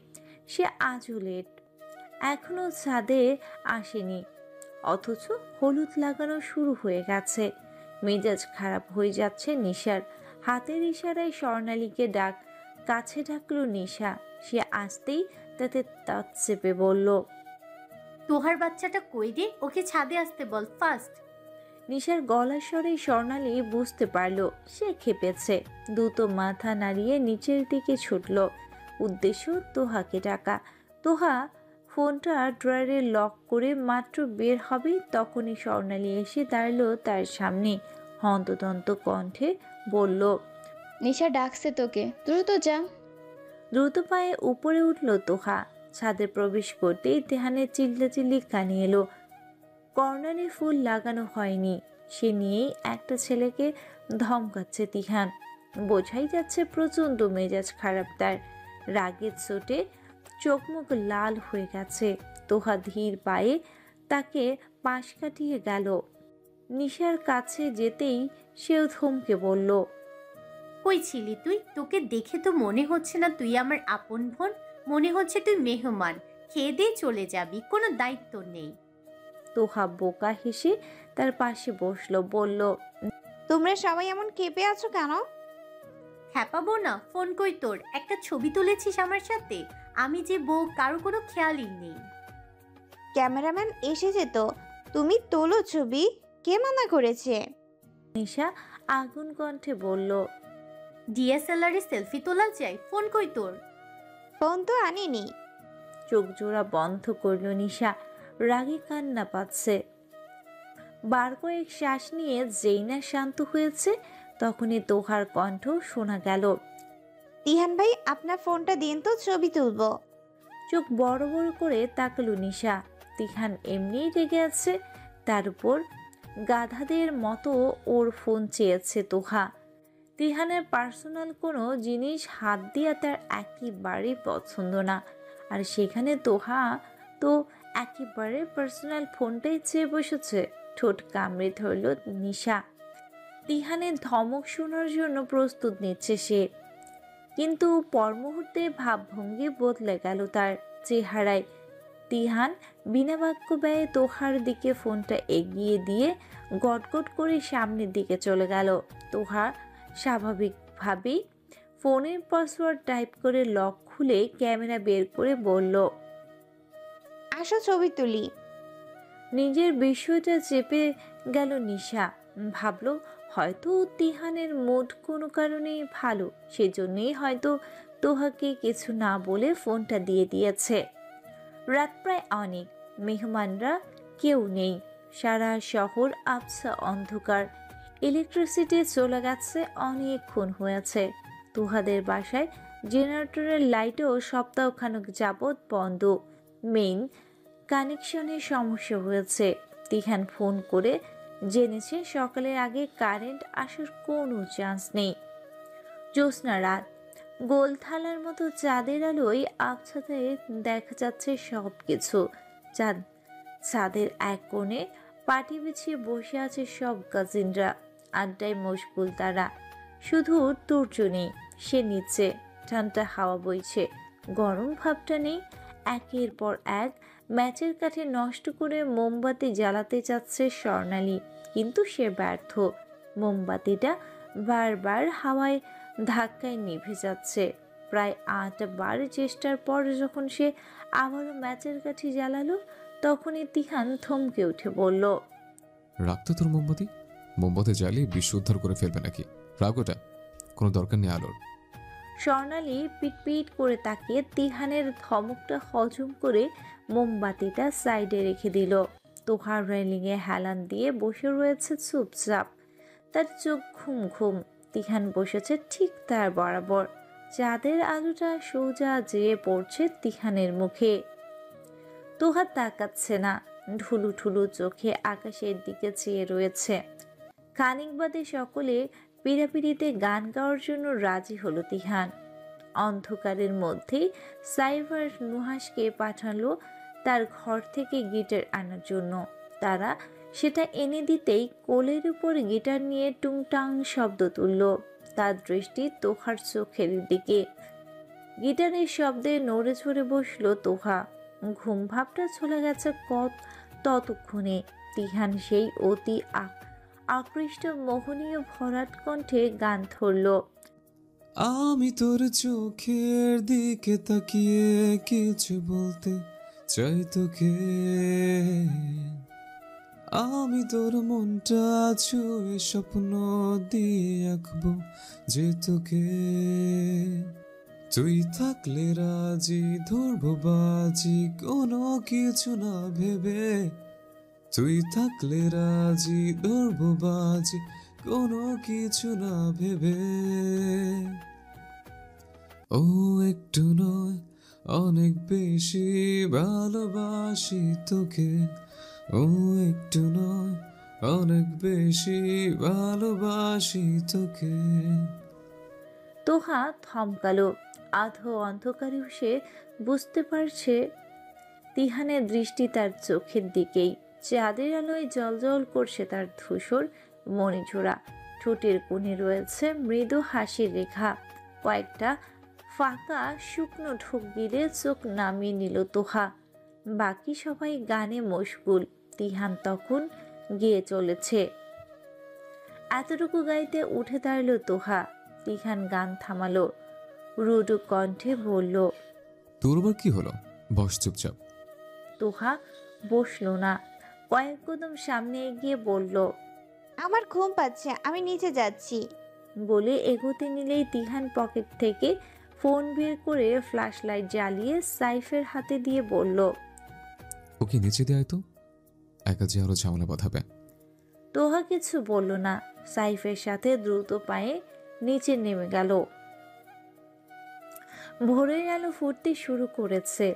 সে আজও লেট, এখনো ছাদে আসেনি, অথচ হলুদ লাগানো শুরু হয়ে গেছে। মেজাজ খারাপ হয়ে যাচ্ছে নিশার। হাতের ইশারায় স্বর্ণালীকে কাছে ডাকলো নিশা। সে আসতেই তাতে তাঁত চেপে বলল। তোহার বাচ্চাটা কই রে? ওকে ছাদে আসতে বল ফাস্ট। নিশার গলার স্বরে স্বর্ণালী বুঝতে পারল সে খেপেছে। দ্রুত মাথা নাড়িয়ে নিচের দিকে ছুটল, উদ্দেশ্য তোহাকে ডাকা। তোহা ফোনটা ড্রয়ারে লক করে মাত্র বের হবে, তখনই স্বর্ণালী এসে দাঁড়ালো তার সামনে। হন্তদন্ত কণ্ঠে বলল। নিশা ডাকছে তোকে, দ্রুত যা। দ্রুত পায়ে উপরে উঠল তোহা। ছাদে প্রবেশ করতেই তেহানের চিল্লাচিল্লি কানে এলো। কর্নারে ফুল লাগানো হয়নি, সে নিয়েই একটা ছেলেকে ধমকাচ্ছে তিহান। বোঝাই যাচ্ছে প্রচণ্ড মেজাজ খারাপ তার। রাগের চোটে চোখ মুখ লাল হয়ে গেছে। তোহা ধীর পায়ে তাকে পাশ কাটিয়ে গেল। নিশার কাছে যেতেই সেও থমকে বলল। কই ছিলি তুই? তোকে দেখে তো মনে হচ্ছে না তুই আমার আপন বোন, মনে হচ্ছে তুই মেহমান, খেয়ে দিয়ে চলে যাবি, কোনো দায়িত্ব নেই। তোহা বোকা হেসে তার পাশে বসলো, বলল। তোমরা সবাই এমন কেঁপে আছো কেন? হ্যাপাবো না। ফোন কই তোর? একটা ছবি তুলেছিস আমার সাথে? আমি যে বউ কারো কোনো খেয়ালই নেই। ক্যামেরাম্যান এসেছে তো, তুমি তোলো ছবি, কে মানা করেছে? নিশা আগুন কণ্ঠে বলল। ডিএসএলআর এ সেলফি তোলা যায়? ফোন কই তোর? ফোন তো আনিনি। চোখ জোড়া বন্ধ করলো নিশা, রাগে কান্না পাচ্ছে। বার কয়েক শ্বাস নিয়ে যেই না শান্ত হয়েছে, তখনই তোহার কণ্ঠ শোনা গেল। তিহান ভাই, আপনার ফোনটা দিন তো, ছবি তুলবো। চোখ বড় বড় করে তাকালো নিশা। তিহান এমনিই রেগে আছে, তার উপর গাধাদের মতো ওর ফোন চেয়েছে তোহা। তিহানের পার্সোনাল কোনো জিনিস হাত দিয়া তার একেবারেই পছন্দ না, আর সেখানে তোহা তো একেবারে পার্সোনাল ফোনটাই চেয়ে বসেছে। ঠোঁট কামড়ে ধরল নিশা। তিহানের ধমক শোনার জন্য প্রস্তুত নিচ্ছে সে, কিন্তু পর মুহূর্তে ভাবভঙ্গি বদলে গেল তার চেহারায়। তিহান বিনা বাক্য ব্যয়ে তোহার দিকে ফোনটা এগিয়ে দিয়ে গটগট করে সামনের দিকে চলে গেল। তোহা স্বাভাবিকভাবেই ফোনের পাসওয়ার্ড টাইপ করে লক খুলে ক্যামেরা বের করে বলল। আসো ছবি তুলি। নিজের বিষয়টা চেপে গেল নিশা। ভাবল হয়তো তিহানের মুড কোনো কারণেই ভালো, সেজন্যই হয়তো তোহাকে কিছু না বলে ফোনটা দিয়ে দিয়েছে। রাত প্রায় অনেক, মেহমানরা কেউ নেই। সারা শহর আবছা অন্ধকার, ইলেকট্রিসিটি চলে গেছে অনেকক্ষণ হয়েছে। তোহাদের বাসায় জেনারেটরের লাইটও সপ্তাহখানেক যাবৎ বন্ধ। মেইন কানেকশনের সমস্যা হয়েছে। তিহান ফোন করে জেনেছে সকালের আগে কারেন্ট আসার কোনো চান্স নেই। জ্যোৎস্না রাত, গোল থালার মতো চাঁদের আলোয় আবছাতে দেখা যাচ্ছে সব কিছু। চাঁদের এক কোণে পাটি বিছিয়ে বসে আছে সব কাজিনরা, আড্ডায় মশগুল তারা। শুধু তুর্য নেই, সে নিচে ঠান্ডা হাওয়া বইছে, গরম ভাবটা নেই। একের পর এক ম্যাচের কাঠে নষ্ট করে মোমবাতি জ্বালাতে চাচ্ছে স্বর্ণালী, কিন্তু সে ব্যর্থ। মোমবাতিটা বারবার হাওয়ায় ধাক্কায় নিভে যাচ্ছে। প্রায় 8 বার চেষ্টার পর যখন সে আবারও ম্যাচের কাঠি জ্বালালো, তখনই তিহান থমকে উঠে বলল। রাখতো তোর মোমবাতি জ্বালিয়ে বিশ্ব উদ্ধার করে ফেলবে নাকি? রাগ ওটা, কোনো দরকার নেই আলোর। স্বর্ণালী পিটপিট করে তাকিয়ে তিহানের ধমকটা হজম করে মোমবাতিটা সাইডে রেখে দিল। তোহার রেলিংয়ে হেলান দিয়ে বসে রয়েছে চুপচাপ, তার চোখ ঘুম ঘুম। তিহান বসেছে ঠিক তার বরাবর, চাঁদের আলোটা সোজা যেয়ে পড়ছে তিহানের মুখে। তোহা তাকাচ্ছে না, ঢুলু ঢুলু চোখে আকাশের দিকে চেয়ে রয়েছে। খানিক বাদে সকলে পিড়াপিড়িতে গান গাওয়ার জন্য রাজি হলো তিহান। অন্ধকারের মধ্যেই সাইফার নুহাসকে পাঠালো তার ঘর থেকে গিটার আনার জন্য। তারা সেটা এনে দিতেই কোলের উপর গিটার নিয়ে টুংটাং শব্দ তুলল। তার দৃষ্টি তোহার চোখের দিকে। গিটারের শব্দে নড়ে চড়ে বসলো তোহা। ঘুম ভাবটা চলে গেছে ততক্ষণে। তিহান সেই অতি আকৃষ্ট মোহনীয় ভরাট কণ্ঠে গান ধরল। আমি তোর চোখের দিকে তাকিয়ে কিছু বলতে চাই তোকে, আমি তোর মনটা ছুঁয়ে স্বপ্ন দিয়ে আঁকবো যে তোকে, তুই থাকলে রাজি ধরবো বাজি কোনো কিছু না ভেবে, তুই থাকলে রাজি ধরবো বাজি কোনো কিছু না ভেবে। ও একটু নয় অনেক বেশি ভালোবাসি তোকে, ও একটু নয় অনেক বেশি ভালোবাসি তোকে। তোহা থমকালো। আধো অন্ধকারে সে বুঝতে পারছে তিহানের দৃষ্টি তার চোখের দিকেই। চাঁদের আলোয় জলজল করছে তার ধূসর মণিজোড়া। ঠোঁটের কোণে রয়েছে মৃদু হাসির রেখা। কয়েকটা ফাঁকা শুকনো ঢোক গিলে চোখ নামিয়ে নিল তোহা। বাকি সবাই গানে মশগুল। তিহান তখন গেয়ে চলেছে। এতটুকু গাইতে উঠে দাঁড়ালো তোহা। তিহান গান থামালো, রুডু কণ্ঠে বলল, তোর আবার কি হলো? বস চুপচাপ। তোহা বসলো না, কয়েক কদম সামনে এগিয়ে বলল, আমার ঘুম পাচ্ছে, আমি নিচে যাচ্ছি। বলে এগোতে নিলেই তিহান পকেট থেকে ফোন বের করে ফ্ল্যাশ লাইট জ্বালিয়ে সাইফের হাতে দিয়ে বলল, ওকে নিচে দেয় তো, একা যে আরো ঝামেলা বাঁধাবে। তোহা কিছু বলল না। সাইফের সাথে দ্রুত পায়ে নিচে নেমে গেল। ভোরের আলো ফুটতে শুরু করেছে।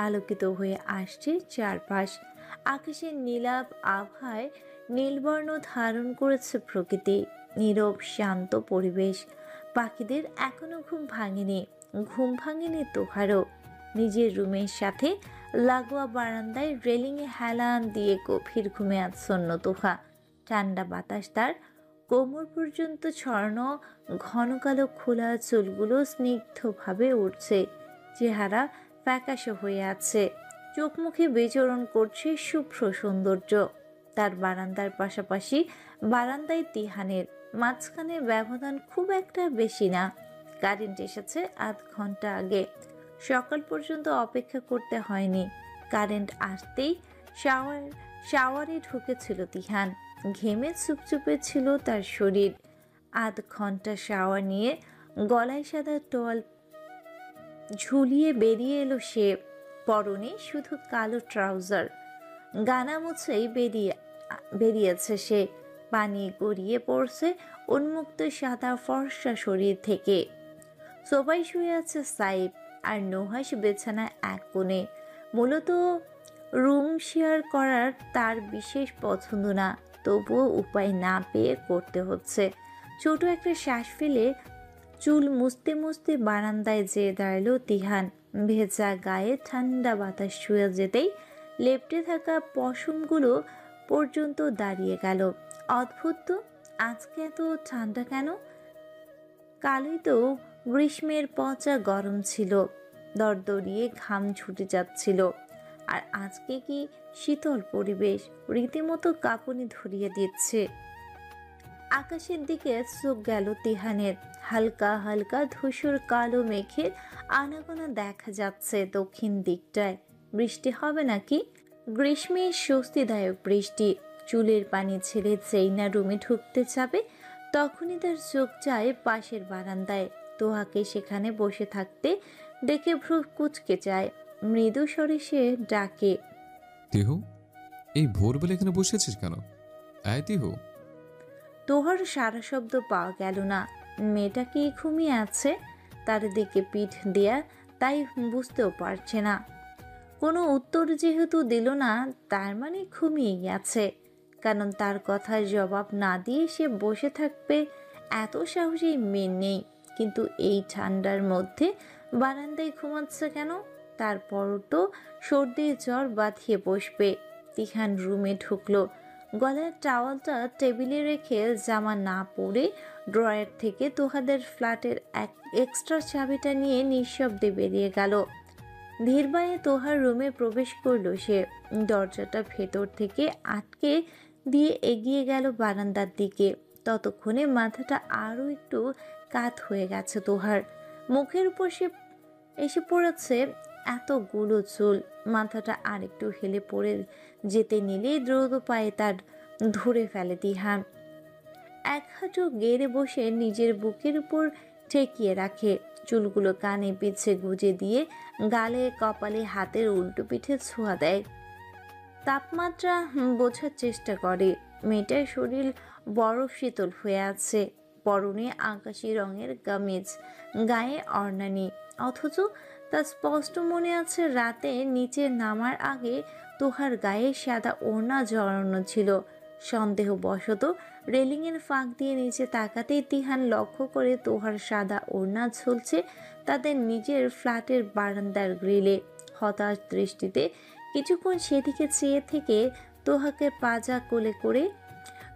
আলোকিত হয়ে আসছে চারপাশ। আকাশের নীলাভ আভায় নীলবর্ণ ধারণ করেছে প্রকৃতি। নীরব শান্ত পরিবেশ। পাখিদের এখনো ঘুম ভাঙেনি। ঘুম ভাঙেনি তোহারও। নিজের রুমের সাথে লাগোয়া বারান্দায় রেলিংয়ে হেলান দিয়ে গভীর ঘুমে আচ্ছন্ন তোহা। ঠান্ডা বাতাস তার কোমর পর্যন্ত ছড়ানো ঘন কালো খোলা চুলগুলো স্নিগ্ধভাবে উঠছে। চেহারা ফ্যাকাশে হয়ে আছে। চোখ মুখে বিচরণ করছে শুভ্র সৌন্দর্য। তার বারান্দার পাশাপাশি বারান্দায় তিহানের। মাঝখানে ব্যবধান খুব একটা বেশি না। কারেন্ট এসেছে আধ ঘন্টা আগে। সকাল পর্যন্ত অপেক্ষা করতে হয়নি। কারেন্ট আসতেই শাওয়ারে ঢুকেছিল তিহান। ঘেমে চুপচুপে ছিল তার শরীর। আধ ঘন্টা শাওয়ার নিয়ে গলায় সাদা টোয়াল ঝুলিয়ে বেরিয়ে এলো সে। পরনে শুধু কালো ট্রাউজার। গানা মুছেই বেরিয়েছে সে। পানি গড়িয়ে পড়ছে উন্মুক্ত সাদা ফর্সা শরীর থেকে। সবাই শুয়ে আছে সাইফ আর নুহাস বিছানায় এক কোণে। মূলত রুম শেয়ার করার তার বিশেষ পছন্দ না, তবুও উপায় না পেয়ে করতে হচ্ছে। ছোট একটা শ্বাস ফেলে চুল মুছতে মুছতে বারান্দায় যেয়ে দাঁড়ালো তিহান। ভেজা গায়ে ঠান্ডা বাতাস ছুঁয়ে যেতেই লেপ্টে থাকা পশমগুলো পর্যন্ত দাঁড়িয়ে গেল। অদ্ভুত তো, আজকে এত ঠান্ডা কেন? কালই তো গ্রীষ্মের পচা গরম ছিল, দরদরিয়ে ঘাম ছুটে যাচ্ছিল। আর আজকে কি শীতল পরিবেশ, রীতিমতো কাঁপুনি ধরিয়ে দিচ্ছে। আকাশের দিকে চোখ গেল তিহানের। হালকা হালকা ধূসর কালো মেঘের আনাগোনা দেখা যাচ্ছে দক্ষিণ দিকটায়। বৃষ্টি হবে নাকি? গ্রীষ্মের স্বস্তিদায়ক বৃষ্টি। চুলের পানি ছেড়ে যেই না রুমে ঢুকতে যাবে, তখনই তার চোখ যায় পাশের বারান্দায়। তোহাকে সেখানে বসে থাকতে দেখে ভ্রু কুঁচকে যায়। মৃদু স্বরে সে ডাকে, তিহু, এই ভোরবেলা এখানে বসে আছিস কেন? আয় তিহু। তোহার সারা শব্দ পাওয়া গেল না। মেয়েটা কি ঘুমিয়ে আছে? তার দিকে পিঠ দেয়া, তাই বুঝতেও পারছে না। কোনো উত্তর যেহেতু দিল না, তার মানে ঘুমিয়ে গেছে। কারণ তার কথার জবাব না দিয়ে সে বসে থাকবে এত সাহসী মেয়ে নেই। কিন্তু এই ঠান্ডার মধ্যে বারান্দায় ঘুমাচ্ছে কেন? তারপরও তো সর্দির জ্বর বাঁধিয়ে বসবে। তিহান রুমে ঢুকলো। গলার টাওয়ালটা টেবিলে রেখে জামা না পরে ড্রয়ার থেকে তোহাদের ফ্ল্যাটের এক্সট্রা চাবিটা নিয়ে নিঃশব্দে বেরিয়ে গেল। ধীরবায়ে তোহার রুমে প্রবেশ করলো সে। দরজাটা ভেতর থেকে আটকে দিয়ে এগিয়ে গেল বারান্দার দিকে। ততক্ষণে মাথাটা আরও একটু কাত হয়ে গেছে তোহার। মুখের উপর সে এসে পড়েছে এতগুলো চুল। মাথাটা আরেকটু হেলে পড়ে যেতে নিলেই দ্রুত পায়ে তার ধরে ফেলে তিহান। এক হাঁটু গেড়ে বসে নিজের বুকের উপর ঠেকিয়ে রাখে। চুলগুলো কানে পিছে গুজে দিয়ে গালে কপালে হাতের উল্টো পিঠে ছোঁয়া দেয়। তাপমাত্রা বোঝার চেষ্টা করে। মেয়েটার শরীর বরফ শীতল হয়ে আছে। পরনে আকাশি রঙের কামিজ, গায়ে অর্ণানি। অথচ তার স্পষ্ট মনে আছে রাতে নিচে নামার আগে তোহার গায়ে সাদা ওড়না জড়ানো ছিল। সন্দেহবশত রেলিংয়ের ফাঁক দিয়ে নিচে তাকাতেই তিহান লক্ষ্য করে তোহার সাদা ওড়না ঝুলছে তাদের নিজের ফ্ল্যাটের বারান্দার গ্রিলে। হতাশ দৃষ্টিতে কিছুক্ষণ সেদিকে চেয়ে থেকে তোহাকে পাজা কোলে করে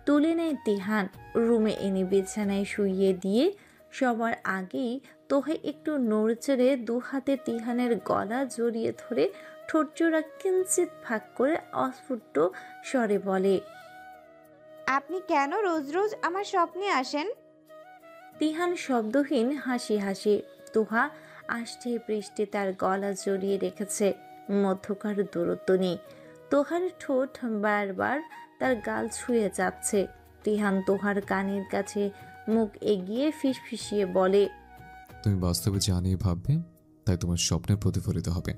তুলে নেয় তিহান। রুমে এনে বিছানায় শুইয়ে দিয়ে সবার আগেই তোহা একটু নড়চড়ে দু হাতে তিহানের গলা জড়িয়ে ধরে ঠোঁটজোড়া কিঞ্চিত ভাগ করে অস্ফুট স্বরে বলে, আপনি কেন রোজ রোজ আমার স্বপ্নে আসেন? তিহান শব্দহীন হাসি হাসে। তোহা আষ্টে পৃষ্ঠে তার গলা জড়িয়ে রেখেছে। মধ্যকার দূরত্ব নেই। তোহার ঠোঁট বারবার তার গাল ছুঁয়ে যাচ্ছে। তিহান তোহার কানের কাছে মুখ এগিয়ে ফিসফিসিয়ে বলে, তুমি বাস্তবে যা নিয়ে ভাববে তাই তোমার স্বপ্নে প্রতিফলিত হবে।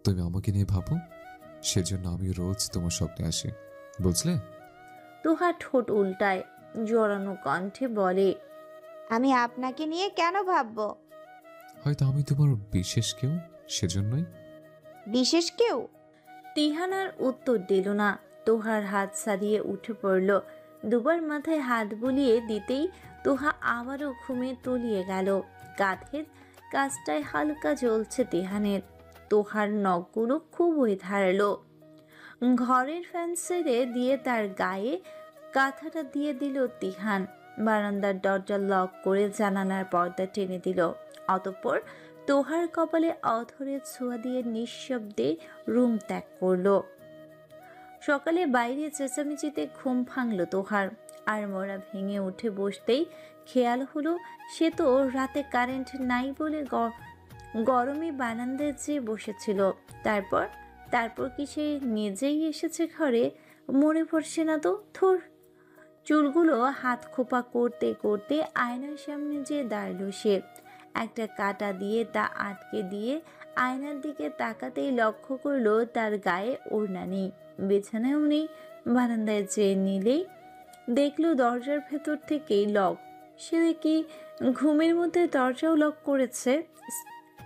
তুমি আমাকে নিয়ে ভাবো, সেজন্য আমি রোজ তোমার স্বপ্নে আসি, বুঝলে? তোহা ঠোঁট উল্টায়, জড়ানো কণ্ঠে বলে, আমি আপনাকে নিয়ে কেন ভাববো? হয়তো আমি তোমার বিশেষ কেউ, সেজন্যই। বিশেষ কেউ? তিহান আর উত্তর দিল না। তোহার হাত ছাড়িয়ে উঠে পড়ল। দুবার মাথায় হাত বুলিয়ে দিতেই তোহা আবারও ঘুমে তলিয়ে গেল। কাঁধের কাজটায় হালকা জ্বলছে তিহানের। তোহার নখগুলো খুবই ধারালো। ঘরের ফ্যান ছেড়ে দিয়ে তার গায়ে কাঁথাটা দিয়ে দিল তিহান। বারান্দার দরজা লক করে জানালার পর্দা টেনে দিল। অতঃপর তোহার কপালে অধরের ছোঁয়া দিয়ে নিঃশব্দে রুম ত্যাগ করল। সকালে বাইরে চেঁচামেচিতে ঘুম ভাঙল তোহার। আর মোড়া ভেঙে উঠে বসতেই খেয়াল হলো সে তো রাতে কারেন্ট নাই বলে গরমে বারান্দায় যেয়ে বসেছিল। তারপর কি সে নিজেই এসেছে ঘরে? মনে পড়ছে না তো। থোর। চুলগুলো হাত খোপা করতে করতে আয়নার সামনে যেয়ে দাঁড়ালো সে। একটা কাঁটা দিয়ে তা আটকে দিয়ে আয়নার দিকে তাকাতেই লক্ষ্য করলো তার গায়ে ওড়না নেই, বিছানায়ও নেই। বারান্দায় যেয়ে নিলেই দেখলো দরজার ভেতর থেকেই লক। সে কি ঘুমের মধ্যে দরজাও লক করেছে?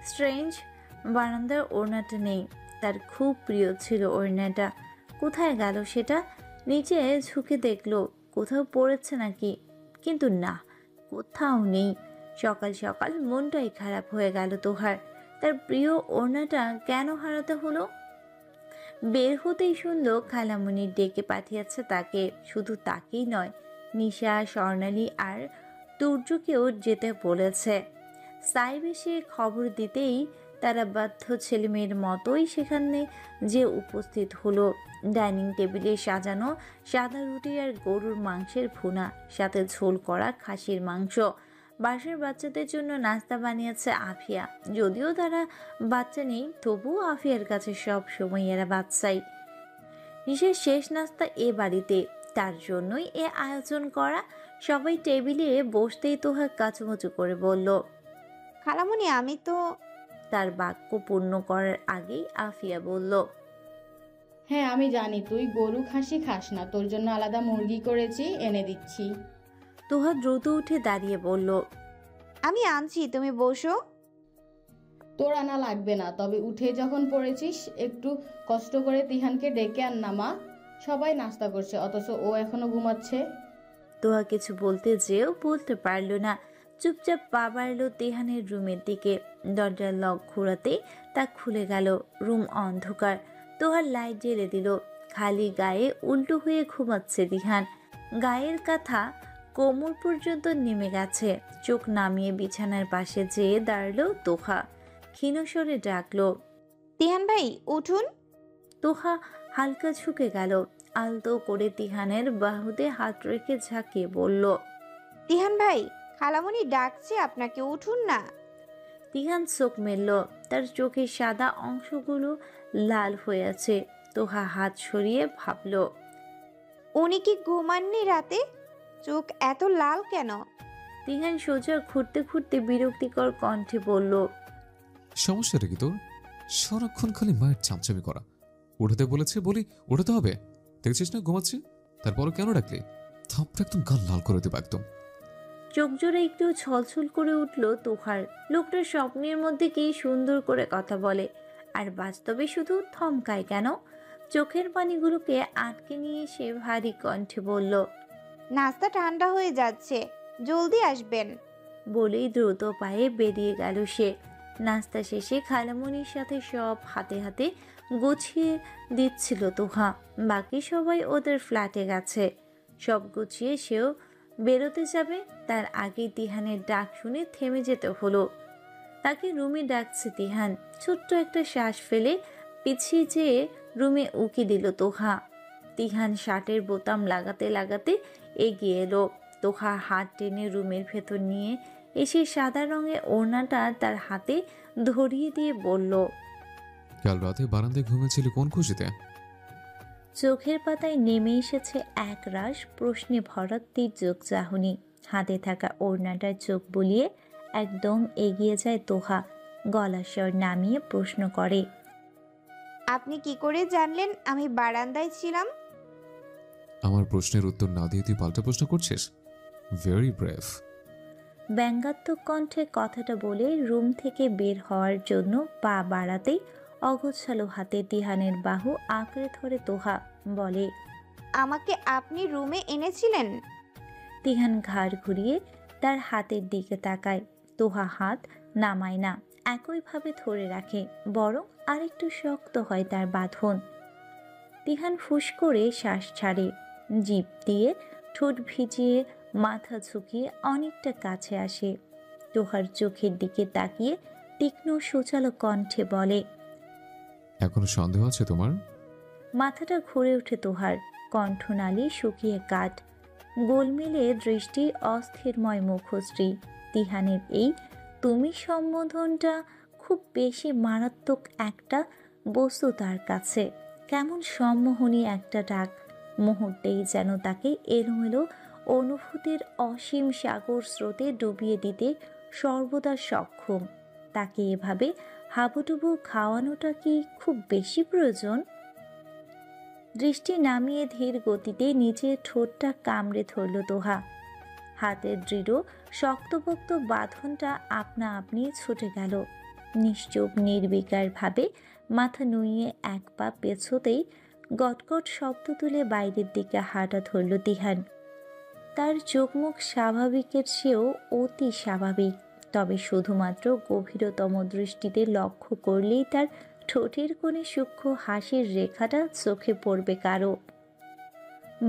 স্ট্রেঞ্জ। বারান্দার ওড়নাটা নেই। তার খুব প্রিয় ছিল ওড়নাটা। কোথায় গেল সেটা? নিচে ঝুঁকে দেখলো কোথাও পড়েছে নাকি, কিন্তু না, কোথাও নেই। সকাল সকাল মনটাই খারাপ হয়ে গেল তোহার। তার প্রিয় ওড়নাটা কেন হারাতে হলো? বের হতেই শুনল খালামণি ডেকে পাঠিয়েছে তাকে। শুধু তাকেই নয়, নিশা, স্বর্ণালী আর তুর্যকেও যেতে বলেছে। সাইব এসে খবর দিতেই তারা বাধ্য ছেলেমেয়ের মতোই সেখানে যে উপস্থিত হলো। ডাইনিং টেবিলে সাজানো সাদা রুটি আর গরুর মাংসের ভুনা, সাথে ঝোল করা খাসির মাংস। বাসার বাচ্চাদের জন্য নাস্তা বানিয়েছে আফিয়া। যদিও তারা বাচ্চা নেই, তবুও আফিয়ার কাছে সব সময় এরা বাচ্চাই। নিশের শেষ নাস্তা এ বাড়িতে, তার জন্যই এ আয়োজন করা। সবাই টেবিলে বসতেই তোহা কাচুমুচু করে বলল, খালামণি আমি তো। তার বাক্য পূর্ণ করার আগেই আফিয়া বলল, হ্যাঁ আমি জানি তুই গরু খাসি খাস না, তোর জন্য আলাদা মুরগি করেছি, এনে দিচ্ছি। তোহা দ্রুত উঠে দাঁড়িয়ে বলল, আমি আনছি, তুমি বসো। তোর আনা লাগবে না, তবে উঠে যখন পড়েছিস একটু কষ্ট করে তিহানকে ডেকে আন না মা। সবাই নাস্তা করছে অথচ ও এখনো ঘুমাচ্ছে। তোহা কিছু বলতে যেও বলতে পারল না। চুপচাপ পা বাড়ল তিহানের রুমের দিকে। দরজার লক ঘোরাতে তা খুলে গেল। রুম অন্ধকার। তোহার লাইট জ্বেলে দিল। খালি গায়ে উল্টো হয়ে ঘুমাচ্ছে তিহান। গায়ের কাঁথা কোমর পর্যন্ত নেমে গেছে। চোখ নামিয়ে বিছানার পাশে যেয়ে দাঁড়ালো তোহা। ক্ষীণস্বরে ডাকলো, তিহান ভাই উঠুন। তোহা হালকা ঝুঁকে গেল। আলতো করে তিহানের বাহুতে হাত রেখে ঝাঁকিয়ে বলল, তিহান ভাই, খালামণি ডাকছে আপনাকে, উঠুন না। তিহান চোখ মেলল। তার চোখের সাদা অংশগুলো লাল হয়ে আছে। তোহা হাত সরিয়ে ভাবল, উনি কি ঘুমাননি রাতে? চোখ এত লাল কেন? তিহান সোজা ঘুরতে ঘুরতে বিরক্তিকর কণ্ঠে বলল, সমস্যাটা কি তোর? সারাক্ষণ খালি মায়ের চামচামি করা। উঠাতে বলেছে বলি উঠাতে হবে। দেখছিস না ঘুমাচ্ছে, তারপরও কেন ডাকলি? থাপটা একদম গাল লাল করে দেবো একদম। চোখ জোড়া একটু ছলছল করে উঠল তোহার। লোকটা স্বপ্নের মধ্যে কি সুন্দর করে কথা বলে, আর বাস্তবে শুধু থমকায় কেন? চোখের পানিগুলোকে আটকে নিয়ে সে ভারী কণ্ঠে বলল, নাস্তা ঠান্ডা হয়ে যাচ্ছে, জলদি আসবেন। বলেই দ্রুত পায়ে বেরিয়ে গেল সে। নাস্তা শেষে খালামণির সাথে সব হাতে হাতে গুছিয়ে দিচ্ছিল তোহা। বাকি সবাই ওদের ফ্ল্যাটে গেছে। সব গুছিয়ে সেও বেরোতে যাবে, তার আগেই তিহানের ডাক শুনে থেমে যেতে হলো। তাকে রুমে ডাকছে তিহান। ছোট্ট একটা শ্বাস ফেলে পিছিয়ে যেয়ে রুমে উকি দিল তোহা। তিহান শার্টের বোতাম লাগাতে লাগাতে এগিয়ে এলো। তোহা হাত টেনে রুমের ভেতর নিয়ে এসে সাদা রঙের ওড়নাটা তার হাতে ধরিয়ে দিয়ে বলল, কাল রাতে বারান্দায় ঘুমিয়েছিলি কোন খুশিতে? চোখের পাতায় নেমে এসেছে এক রাশ প্রশ্নে ভরা তীর্যক চাহনি। হাতে থাকা ওড়নাটার চোখ বুলিয়ে একদম এগিয়ে যায় তোহা। গলার স্বর নামিয়ে প্রশ্ন করে, আপনি কি করে জানলেন আমি বারান্দায় ছিলাম? আমার প্রশ্নের উত্তর না দিয়ে তুই পাল্টা প্রশ্ন করছিস? Very brave. ব্যঙ্গাত্মক কণ্ঠে কথাটা বলে রুম থেকে বের হওয়ার জন্য পা বাড়াতেই অগোছালো হাতে তিহানের বাহু আঁকড়ে ধরে তোহা বলে, আমাকে আপনি রুমে এনেছিলেন? তিহান ঘাড় ঘুরিয়ে তার হাতের দিকে তাকায়। তোহা হাত নামায় না, একইভাবে ধরে রাখে, বরং আরেকটু শক্ত হয় তার বাঁধন। তিহান ফুস করে শ্বাস ছাড়ে। জিভ দিয়ে ঠোঁট ভিজিয়ে মাথা ঝুঁকিয়ে অনেকটা কাছে আসে। তোহার চোখের দিকে তাকিয়ে তীক্ষ্ণ সুচালো কণ্ঠে বলে, এখনো সন্দেহ আছে তোমার? মাথাটা ঘুরে ওঠে তোহার। কণ্ঠনালী শুকিয়ে কাঠ। গোলমেলে দৃষ্টি, অস্থিরময় মুখশ্রী। তিহানের এই তুমি সম্বোধনটা খুব বেশি মারাত্মক একটা বস্তু তার কাছে। কেমন সম্মোহনী একটা ডাক। মুহূর্তেই যেন তাকে এলোমেলো অনুভূতির অসীম সাগর স্রোতে ডুবিয়ে দিতে সর্বদা সক্ষম। তাকে এভাবে হাবুডুবু খাওয়ানোটা কি খুব বেশি প্রয়োজন? দৃষ্টি নামিয়ে ধীর গতিতে নিচের ঠোঁটটা কামড়ে ধরল তোহা। হাতের দৃঢ় শক্তপোক্ত বাঁধনটা আপনা আপনি ছুটে গেল। নিশ্চুপ নির্বিকারভাবে মাথা নুইয়ে এক পা পেছোতেই গটগট শব্দ তুলে বাইরের দিকে হাঁটা ধরল তিহান। তার চোখ মুখ স্বাভাবিকের চেয়েও অতি স্বাভাবিক, তবে শুধুমাত্র গভীরতম দৃষ্টিতে লক্ষ্য করলেই তার ঠোঁটের কোণে সূক্ষ্ম হাসির রেখাটা চোখে পড়বে কারো।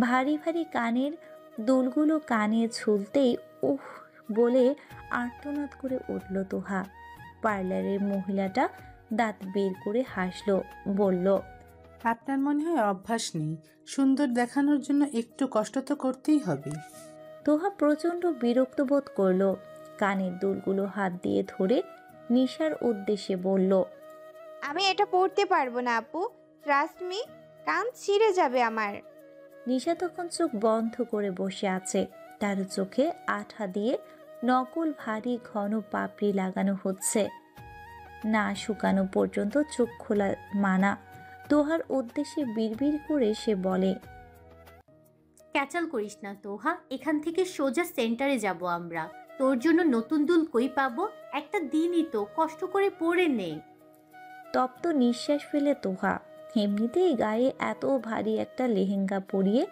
ভারী ভারী কানের দুলগুলো কানে ঝুলতেই উহ বলে আর্তনাদ করে উঠল তোহা। পার্লারের মহিলাটা দাঁত বের করে হাসল, বলল, আপনার মনে হয় অভ্যাস নেই, সুন্দর দেখানোর জন্য একটু কষ্ট তো করতেই হবে। তোহা প্রচণ্ড বিরক্ত বোধ করল। কানের দুলগুলো হাত দিয়ে ধরে নিশার উদ্দেশ্যে বলল, আমি এটা পড়তে পারবো না আপু, ট্রাস্ট মি, কান ছিঁড়ে যাবে আমার। নিশা তখন চোখ বন্ধ করে বসে আছে। তার চোখে আঠা দিয়ে নকল ভারী ঘন পাপড়ি লাগানো হচ্ছে। না শুকানো পর্যন্ত চোখ খোলা মানা। তোহার উদ্দেশ্যে বিড়বিড় করে সে বলে, ক্যাচাল করিস না তোহা, এখান থেকে সোজা সেন্টারে যাব আমরা। তোর জন্য নতুন দুল কই পাবো? একটা দিনই তো কষ্ট করে পরে নে। তপ্ত নিঃশ্বাস ফেলে তোহা। এমনিতেই গায়ে এত ভারী একটা লেহেঙ্গা পরিয়ে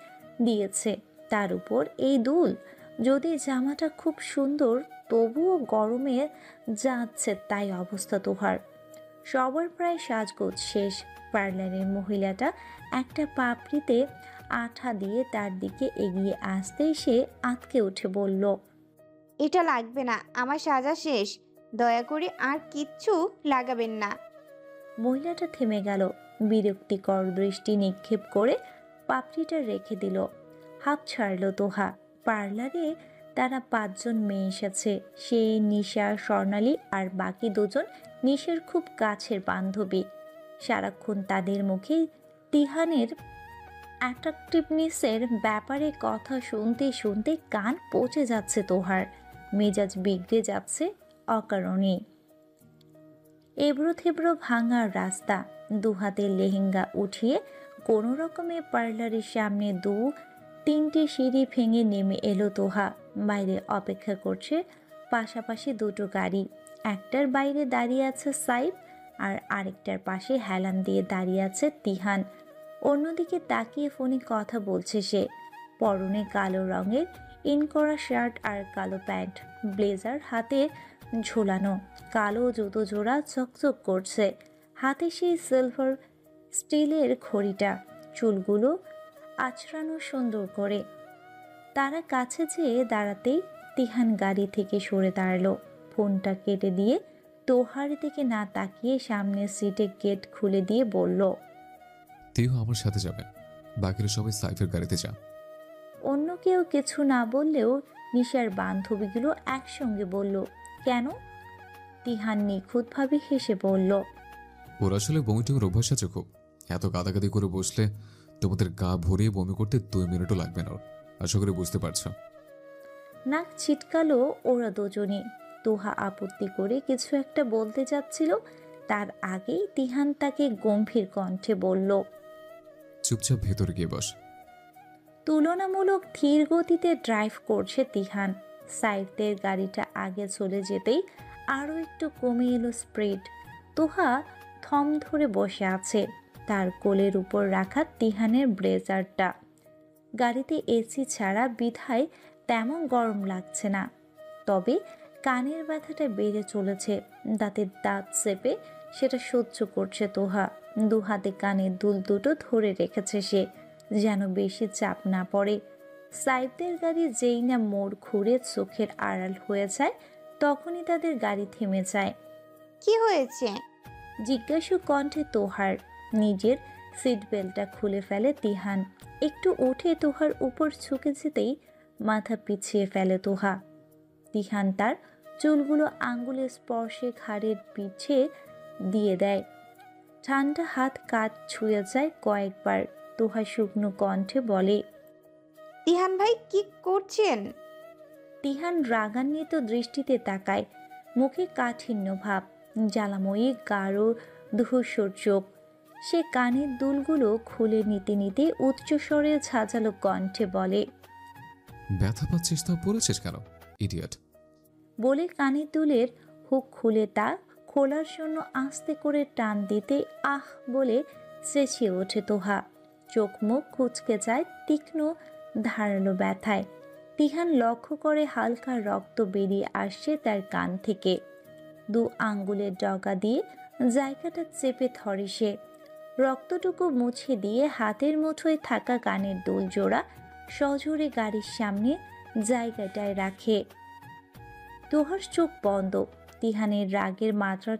দিয়েছে, তার উপর এই দুল। যদি জামাটা খুব সুন্দর তবুও গরমে যাচ্ছে তাই অবস্থা তোহার। সবার প্রায় সাজগোজ শেষ। পার্লারের মহিলাটা একটা পাপড়িতে আঠা দিয়ে তার দিকে এগিয়ে আসতেই সে আঁতকে উঠে বলল, এটা লাগবে না, আমার সাজা শেষ। দয়া করে আর কিচ্ছু লাগাবেন না। মহিলাটা থেমে গেল, বিরক্তিকর দৃষ্টি নিক্ষেপ করে পাপড়িটা রেখে দিল। হাঁপ ছাড়ল তোহা। পার্লারে তারা 5 জন মেয়ে এসেছে। সে, নিশা, স্বর্ণালী আর বাকি 2 জন নিশার খুব কাছের বান্ধবী। সারাক্ষণ তাদের মুখে তিহানের অ্যাট্রাকটিভনেসের ব্যাপারে কথা শুনতে শুনতে কান পচে যাচ্ছে তোহার। মেজাজ বিগড়ে যাচ্ছে অকারণে। এবড়ো থেবড়ো ভাঙা রাস্তা। 2 হাতে লেহেঙ্গা উঠিয়ে কোনো রকমে পার্লারের সামনে 2-3টি সিঁড়ি ভেঙে নেমে এলো তোহা। বাইরে অপেক্ষা করছে পাশাপাশি 2টো গাড়ি। একটার বাইরে দাঁড়িয়ে আছে সাইফ, আর আরেকটার পাশে হেলান দিয়ে দাঁড়িয়ে আছে তিহান। অন্যদিকে তাকিয়ে ফোনে কথা বলছে সে। পরনে কালো রঙের ইন করা শার্ট আর কালো প্যান্ট, ব্লেজার হাতে ঝোলানো, কালো জুতো জোড়া চকচক করছে। হাতে সেই সিলভার স্টিলের ঘড়িটা, চুলগুলো আঁচড়ানো সুন্দর করে। তারা কাছে যেয়ে দাঁড়াতেই তিহান গাড়ি থেকে সরে দাঁড়ালো। ফোনটা কেটে দিয়ে তোহার দিকে না তাকিয়ে সামনের সিটে গেট খুলে দিয়ে বলল, তিহা আমার সাথে যাবে, বাকিরা সবাই সাইফের গাড়িতে যা। অন্য কেউ কিছু না বললেও নিশার বান্ধবীগুলো একসঙ্গে বলল, কেন? তিহান নিখুঁতভাবে হেসে বলল, ওর আসলে বমিটুমির অভ্যাস আছে খুব। এত গাদাগাদি করে বসলে তোমাদের গা ভরিয়ে বমি করতে 2 মিনিটও লাগবে না ওর। আশা করি বুঝতে পারছো। নাক ছিটকালো ওরা 2 জনই। তোহা আপত্তি করে কিছু একটা বলতে যাচ্ছিল, তার আগেই তিহান তাকে গম্ভীর কণ্ঠে বলল, চুপচাপ ভেতরে গিয়ে বস। তুলনামূলক ধীর গতিতে ড্রাইভ করছে তিহান। সাইফদের গাড়িটা আগে চলে যেতেই আরও একটু কমে এলো স্পিড। তোহা থম ধরে বসে আছে, তার কোলের উপর রাখা তিহানের ব্লেজারটা। গাড়িতে এসি ছাড়া বিধায় তেমন গরম লাগছে না, তবে কানের ব্যথাটা বেড়ে চলেছে। দাঁতের দাঁত চেপে সেটা সহ্য করছে তোহা। 2 হাতে কানের দুল দুটো ধরে রেখেছে সে, যেন বেশি চাপ না পড়ে। সাইফদের গাড়ি যেই না মোড় ঘুরে চোখের আড়াল হয়ে যায়, তখনই তাদের গাড়ি থেমে যায়। কি হয়েছে? জিজ্ঞাসু কণ্ঠে তোহার। নিজের সিট বেল্টটা খুলে ফেলে তিহান। একটু উঠে তোহার উপর ঝুঁকে যেতেই মাথা পিছিয়ে ফেলে তোহা। তিহান তার চুলগুলো আঙ্গুলের স্পর্শে ঘাড়ের পিছে দিয়ে দেয়। ঠান্ডা হাত কাঁধ ছুঁয়ে যায় কয়েকবার। তোহা শুকনো কণ্ঠে বলে, তিহান ভাই কি করছেন? তিহান রাগান্বিত দৃষ্টিতে তাকায়, মুখে কাঠিন্য ভাব, জ্বালাময়ী গাঢ় ধূসর চোখ। সে কানের দুলগুলো খুলে নিতে নিতে উচ্চস্বরে ঝাঁঝালো কণ্ঠে বলে, ব্যথা পাচ্ছিস তাও বলেছিস কেন, ইডিয়ট? বলে কানের দুলের হুক খুলে তা খোলার জন্য আস্তে করে টান দিতে আহ বলে চেঁচিয়ে ওঠে তোহা। চোখ মুখ কুঁচকে যায় তীক্ষ্ণ ধারালো ব্যথায়। তিহান লক্ষ্য করে হালকা রক্ত বেরিয়ে আসছে তার কান থেকে। 2 আঙ্গুলের ডগা দিয়ে জায়গাটা চেপে ধরে সে। রক্তটুকু মুছে দিয়ে হাতের মুঠোয় থাকা কানের দুল জোড়া সজোরে গাড়ির সামনে জায়গাটায় রাখে। তোহার চোখ বন্ধ। তিহানের রাগের মাত্রা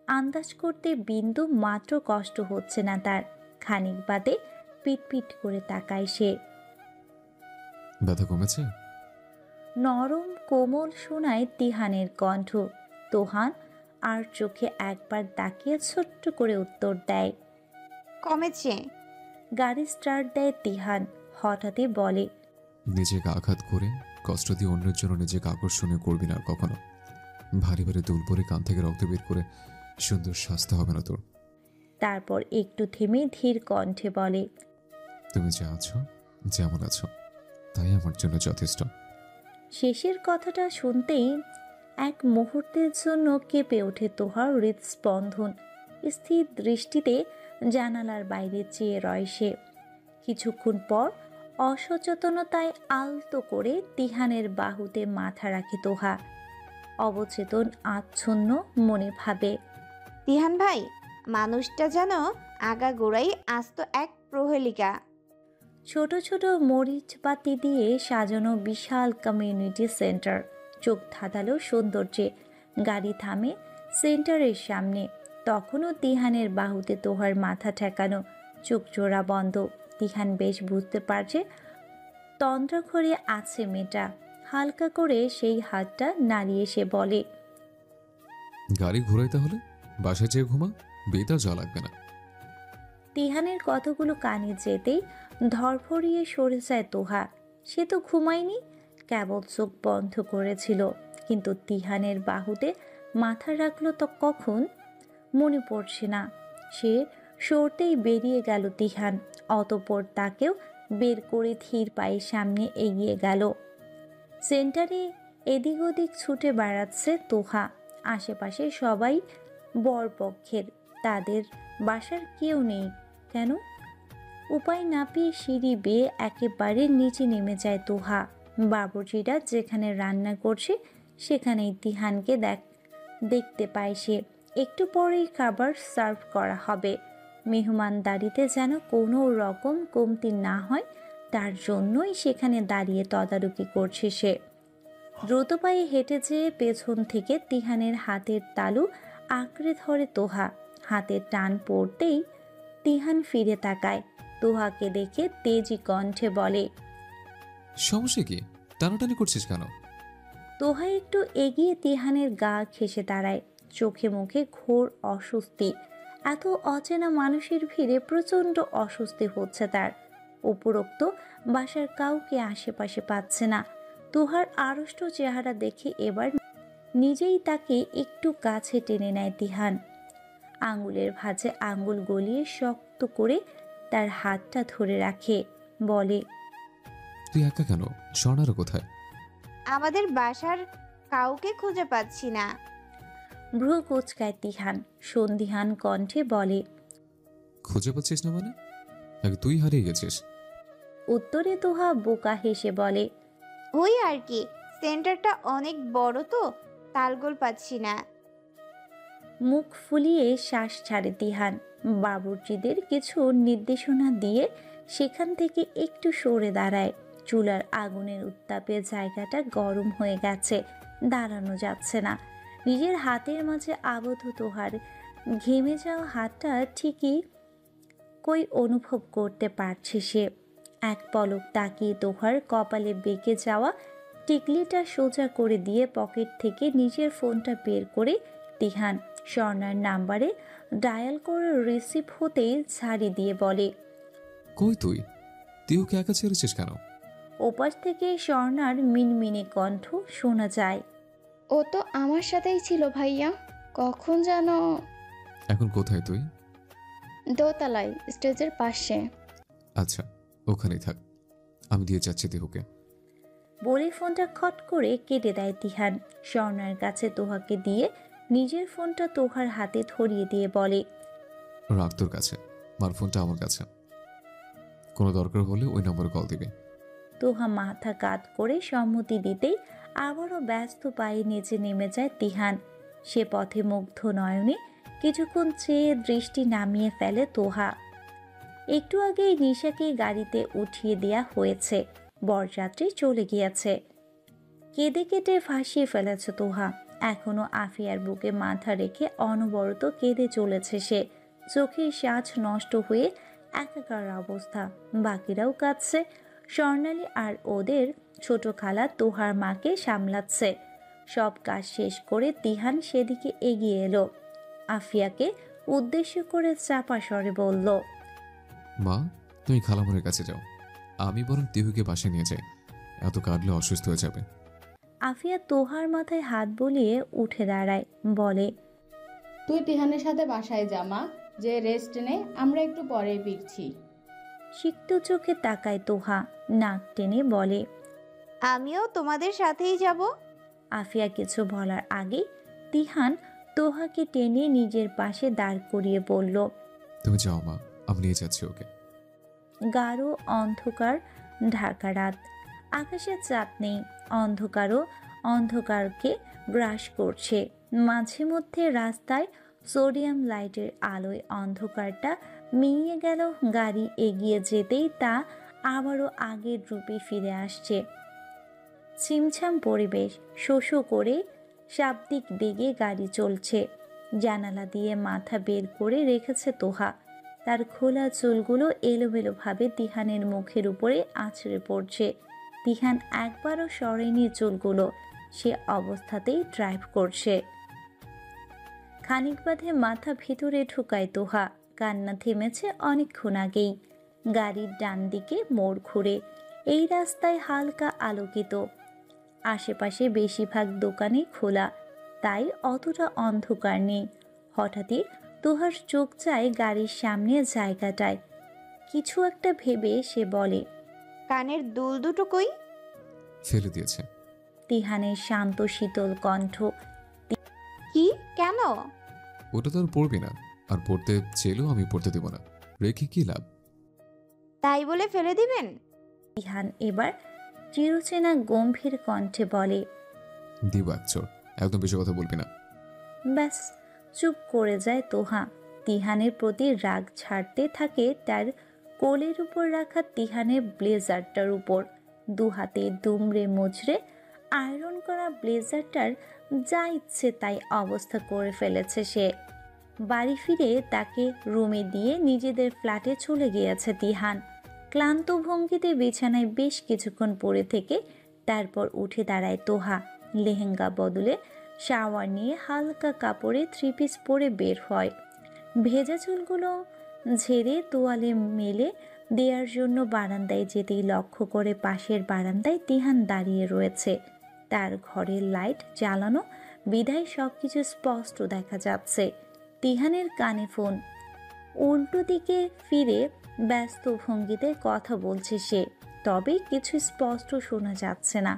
আন্দাজ করতে বিন্দু মাত্র কষ্ট হচ্ছে না তার। খানিক বাদে পিটপিট করে তাকায় সে। ব্যথা কমেছে? নরম কোমল শোনায় তিহানের কণ্ঠ। তোহান আর চোখে একবার তাকিয়ে ছোট্ট করে উত্তর দেয়, কমেছে। গাড়ি স্টার্ট দেয় তিহান। হঠাৎই বলে, নিজেকে আঘাত করে কষ্ট দিয়ে অন্যের জন্য নিজেকে আকর্ষণীয় করবি না আর কখনো। ভারী ভারী দুল পরে কান থেকে রক্ত বের করে সুন্দর সাজতে হবে না তোর। তারপর একটু থেমে ধীর কণ্ঠে বলে, তুমি যা আছো, যেমন আছো, তাই আমার জন্য যথেষ্ট। শেষের কথাটা শুনতেই এক মুহূর্তের জন্য কেঁপে ওঠে তোহার হৃদস্পন্দন। স্থির দৃষ্টিতে জানালার বাইরে চেয়ে রয় সে। কিছুক্ষণ পর অসচেতনতায় আলতো করে তিহানের বাহুতে মাথা রাখে তোহা। অবচেতন আচ্ছন্ন মনে ভাবে, তিহান ভাই, মানুষটা যেন আগাগোড়াই আস্ত এক প্রহেলিকা। ছোট ছোট মরিচ বাতি দিয়ে সাজানো বিশাল কমিউনিটি সেন্টার। চোখ ধাঁধালো সৌন্দর্যে। গাড়ি থামে সেন্টারের সামনে। তখনও তিহানের বাহুতে তোহার মাথা ঠেকানো, চোখ জোড়া বন্ধ। তিহান বেশ বুঝতে পারছে তন্দ্রাঘরে আছে মেয়েটা। হালকা করে সেই হাতটা নাড়িয়ে সে বলে, গাড়ি ঘোরাই তাহলে, বাসায় যেয়ে ঘুমা, বেতা যা লাগবে না। তিহানের কথাগুলো কানে যেতেই ধরফরিয়ে সরে যায় তোহা। সে তো ঘুমায়নি, কেবল চোখ বন্ধ করেছিল। কিন্তু তিহানের বাহুতে মাথা রাখলো তো কখন মনে পড়ছে না। সে সরতেই বেরিয়ে গেল তিহান। অতঃপর তাকেও বের করে ধীর পায়ে সামনে এগিয়ে গেল। সেন্টারে এদিক ওদিক ছুটে বেড়াচ্ছে তোহা। আশেপাশে সবাই বরপক্ষের, তাদের বাসার কেউ নেই। কেন? উপায় না পেয়ে সিঁড়ি বেয়ে একেবারে নিচে নেমে যায় তোহা। বাবুর্চিরা যেখানে রান্না করছে সেখানেই তিহানকে দেখতে পায় সে। একটু পরেই খাবার সার্ভ করা হবে। মেহমানদারিতে যেন কোনো রকম কমতি না হয় তার জন্যই সেখানে দাঁড়িয়ে তদারকি করছে সে। দ্রুত পায়ে হেঁটে যেয়ে পেছন থেকে তিহানের হাতের তালু আঁকড়ে ধরে তোহা। হাতের টান পড়তেই তিহান ফিরে তাকায়। তোহাকে দেখে তেজি কণ্ঠে বলে, সমস্যা কি? টানাটানি করছিস কেন? তোহা একটু এগিয়ে তিহানের গা ঘেঁষে দাঁড়ায়। চোখে মুখে ঘোর অস্বস্তি। এত অচেনা মানুষের ভিড়ে প্রচণ্ড অস্বস্তি হচ্ছে তার। উপরোক্ত বাসার কাউকে আশেপাশে পাচ্ছে না। তোহার আড়ষ্ট চেহারা দেখে এবার নিজেই তাকে একটু কাছে টেনে নেয় তিহান। আঙুলের ভাঁজে আঙুল গলিয়ে শক্ত করে তার হাতটা ধরে রাখে। বলে, তুই একা কেন? স্বর্ণারা কোথায়? আমাদের বাসার কাউকে খুঁজে পাচ্ছি না। ভ্রু কুচকায় তিহান। সন্দিহান কণ্ঠে বলে, খুঁজে পাচ্ছিস না মানে? আগে তুই হারিয়ে গেছিস। উত্তরে তোহা বোকা হেসে বলে, ওই আর কি, সেন্টারটা অনেক বড় তো, তালগোল পাচ্ছি না। মুখ ফুলিয়ে শ্বাস ছাড়ে তিহান। বাবুর্চিদের কিছু নির্দেশনা দিয়ে সেখান থেকে একটু সরে দাঁড়ায়। চুলার আগুনের উত্তাপে জায়গাটা গরম হয়ে গেছে, দাঁড়ানো যাচ্ছে না। নিজের হাতের মাঝে আবদ্ধ তোহার ঘেমে যাওয়া হাতটা ঠিকই কই অনুভব করতে পারছে সে। এক পলক তাকিয়ে তোহার কপালে বেঁকে যাওয়া টিকলিটা সোজা করে দিয়ে পকেট থেকে নিজের ফোনটা বের করে তিহান স্বর্ণার নাম্বারে ডায়াল করে রিসিভ হতেই ঝাড়ি দিয়ে বলে, কই তুই? তুই ওকে একা ছেড়েছিস কেন? ওপাশ থেকে স্বর্ণার মিনমিনে কণ্ঠ শোনা যায়, ও তো আমার সাথেই ছিল ভাইয়া। কখন যেন এখন কোথায় তুই? দোতলায় স্টেজের পাশে। আচ্ছা, ওখানেই থাক, আমি দিয়ে যাচ্ছি দেহুকে। বলে ফোনটা খট করে কেটে দেয় তিহান। স্বর্ণার কাছে তোহাকে দিয়ে নিজের ফোনটা তোহার হাতে ধরিয়ে দিয়ে বলে, রাখ তোর কাছে, আমার ফোনটা আমার কাছে। কোনো দরকার হলে ওই নম্বরে কল দিবে। তোহা মাথা কাত করে সম্মতি দিতেই আবারও ব্যস্ত পায়ে নিচে নেমে যায় তিহান। সে পথে মুগ্ধ নয়নে কিছুক্ষণ চেয়ে দৃষ্টি নামিয়ে ফেলে তোহা। একটু আগেই নিশাকে গাড়িতে উঠিয়ে দেয়া হয়েছে, বরযাত্রী চলে গিয়েছে। কেঁদে কেটে ভাসিয়ে ফেলেছে তোহা। এখনো আফিয়ার বুকে মাথা রেখে অনবরত কেঁদে চলেছে সে। চোখের সাজ নষ্ট হয়ে একাকার অবস্থা। বাকিরাও কাঁদছে। স্বর্ণালী আর ওদের ছোট খালা তোহার মাকে সামলাচ্ছে। সব কাজ শেষ করে তিহান সেদিকে এগিয়ে এলো। আফিয়াকে উদ্দেশ্য করে চাপা স্বরে বলল, মা, তুমি খালামুরের কাছে যাও, আমি বরং তিহুকে বাসায় নিয়ে যাই। এত কাঁদলে অসুস্থ হয়ে যাবে। আফিয়া তোহার মাথায় হাত বুলিয়ে উঠে দাঁড়ায়, বলে, তুই তিহানের সাথে বাসায় যা মা, যে রেস্ট নে, আমরা একটু পরে ফিরছি। সিক্ত চোখে তাকায় তোহা, নাক টেনে বলে, আমিও তোমাদের সাথেই যাব। আফিয়া কিছু বলার আগেই তিহান তোহাকে টেনে নিজের পাশে দাঁড় করিয়ে বলল, তুমি যাও মা, আমি নিয়ে যাচ্ছি ওকে। গাঢ় অন্ধকার ঢাকা রাত, আকাশে চাঁদ নেই, অন্ধকারও অন্ধকারকে গ্রাস করছে। মাঝে মধ্যে রাস্তায় সোডিয়াম লাইটের আলোয় অন্ধকারটা মিলিয়ে গেল, গাড়ি এগিয়ে যেতেই তা আবারও আগের রূপে ফিরে আসছে। ছিমছাম পরিবেশ, শোষো করে শাব্দিক বেগে গাড়ি চলছে। জানালা দিয়ে মাথা বের করে রেখেছে তোহা, তার খোলা চুলগুলো এলোমেলোভাবে তিহানের মুখের উপরে আছড়ে পড়ছে। তিহান একবারও সরেনি চুলগুলো, সে অবস্থাতেই ড্রাইভ করছে। খানিক বাদে মাথা ভিতরে ঢুকায় তোহা, কান্না থেমেছে অনেকক্ষণ আগেই। গাড়ির ডান দিকে মোড় ঘুরে, এই রাস্তায় হালকা আলোকিত, আশেপাশে বেশিরভাগ দোকানে খোলা, তাই অতটা অন্ধকার নেই। হঠাৎই তোহার চোখ যায় গাড়ির সামনে জায়গাটায়। কিছু একটা ভেবে সে বলে, কানের দুল দুটো কই? ফেলে দিয়েছে। তিহানের শান্ত শীতল কণ্ঠ। কি? কেন? ওটা তো আর পড়বি না, আর পড়তে চেলেও আমি পড়তে দেব না, রেখে কি লাভ? তাই বলে ফেলে দিবেন? তিহান এবার চিরচেনা গম্ভীর কণ্ঠে বলে, দিব একচোর, একদম বেশি কথা বলবি না। ব্যাস, চুপ করে যায় তোহা। তিহানের প্রতি রাগ ছাড়তে থাকে তার কোলের উপর রাখা তিহানের ব্লেজারটার উপর। দু হাতে দুমড়ে মুচড়ে আয়রন করা ব্লেজারটার যা ইচ্ছে তাই অবস্থা করে ফেলেছে সে। বাড়ি ফিরে তাকে রুমে দিয়ে নিজেদের ফ্ল্যাটে চলে গিয়েছে তিহান। ক্লান্ত ভঙ্গিতে বিছানায় বেশ কিছুক্ষণ পড়ে থেকে তারপর উঠে দাঁড়ায় তোহা। লেহেঙ্গা বদলে শাওয়ার নিয়ে হালকা কাপড়ে 3 পিস পরে বের হয়। ভেজা চুলগুলো ঝেড়ে তোয়ালে মেলে দেওয়ার জন্য বারান্দায় যেতেই লক্ষ্য করে পাশের বারান্দায় তিহান দাঁড়িয়ে রয়েছে। তার ঘরের লাইট জ্বালানো বিধায় সবকিছু স্পষ্ট দেখা যাচ্ছে। তিহানের কানে ফোন, উল্টো দিকে ফিরে ব্যস্ত ভঙ্গিতে কথা বলছে সে, তবে কিছু স্পষ্ট শোনা যাচ্ছে না।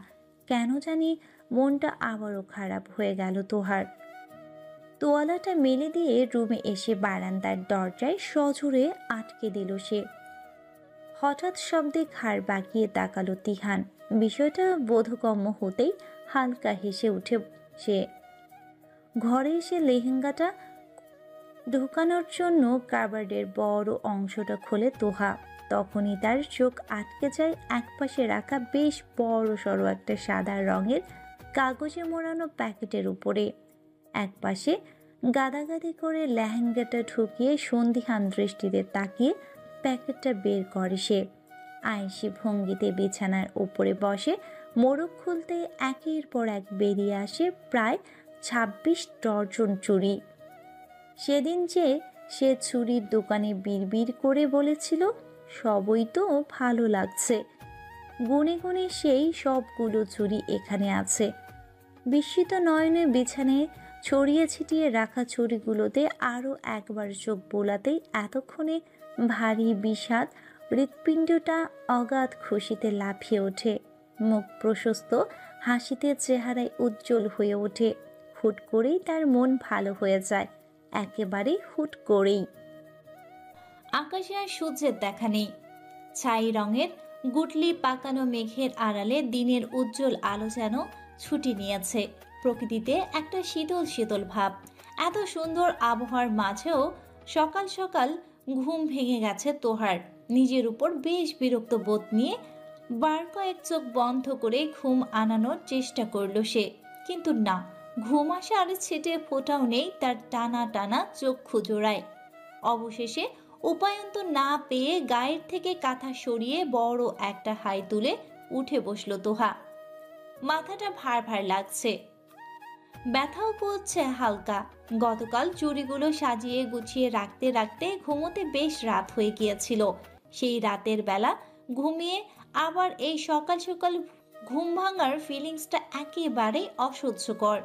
কেন জানি মনটা আবারও খারাপ হয়ে গেল তোহার। তোয়ালাটা মেলে দিয়ে রুমে এসে বারান্দার দরজায় সজোরে আটকে দিল সে। হঠাৎ শব্দে ঘাড় বাঁকিয়ে তাকালো তিহান। বিষয়টা বোধগম্য হতেই হালকা হেসে উঠে সে। ঘরে এসে লেহেঙ্গাটা ঢোকানোর জন্য কাবার্ডের বড় অংশটা খোলে তোহা। তখনই তার চোখ আটকে যায় একপাশে রাখা বেশ বড় সড়ো একটা সাদা রঙের কাগজে মোড়ানো প্যাকেটের উপরে। একপাশে গাদাগাদি করে লেহেঙ্গাটা ঢুকিয়ে সন্দিহান দৃষ্টিতে তাকিয়ে প্যাকেটটা বের করে সে। আয়েশি ভঙ্গিতে বিছানার উপরে বসে মোড়ক খুলতে একের পর এক বেরিয়ে আসে প্রায় 26 ডজন চুড়ি। সেদিন যে সে চুড়ির দোকানে বিড়বিড় করে বলেছিল সবই তো ভালো লাগছে, গুনে গুনে সেই সবগুলো চুড়ি এখানে আছে। বিস্মিত নয়নে বিছানায় ছড়িয়ে ছিটিয়ে রাখা চুড়িগুলোতে আরও একবার চোখ বোলাতেই এতক্ষণে ভারী বিষাদ হৃৎপিণ্ডটা অগাধ খুশিতে লাফিয়ে ওঠে। মুখ প্রশস্ত হাসিতে চেহারায় উজ্জ্বল হয়ে ওঠে। হুট করেই তার মন ভালো হয়ে যায়, একেবারেই হুট করেই। আকাশে আর সূর্যের দেখা নেই। ছাই রঙের গুটলি পাকানো মেঘের আড়ালে দিনের উজ্জ্বল আলো যেন ছুটি নিয়েছে। প্রকৃতিতে একটা শীতল শীতল ভাব। এত সুন্দর আবহাওয়ার মাঝেও সকাল সকাল ঘুম ভেঙে গেছে তোহার। নিজের উপর বেশ বিরক্ত বোধ নিয়ে বার কয়েক চোখ বন্ধ করে ঘুম আনানোর চেষ্টা করল সে, কিন্তু না, ঘুম আসার ছেটে ফোটাও নেই তার টানা টানা চক্ষু জোড়ায়। অবশেষে উপায়ন্ত না পেয়ে গায়ের থেকে কাঁথা সরিয়ে বড় একটা হাই তুলে উঠে বসলো তোহা। মাথাটা ভার ভার লাগছে, ব্যথাও করছে হালকা। গতকাল চুড়িগুলো সাজিয়ে গুছিয়ে রাখতে রাখতে ঘুমোতে বেশ রাত হয়ে গিয়েছিল। সেই রাতের বেলা ঘুমিয়ে আবার এই সকাল সকাল ঘুম ভাঙার ফিলিংসটা একেবারে অসহ্যকর।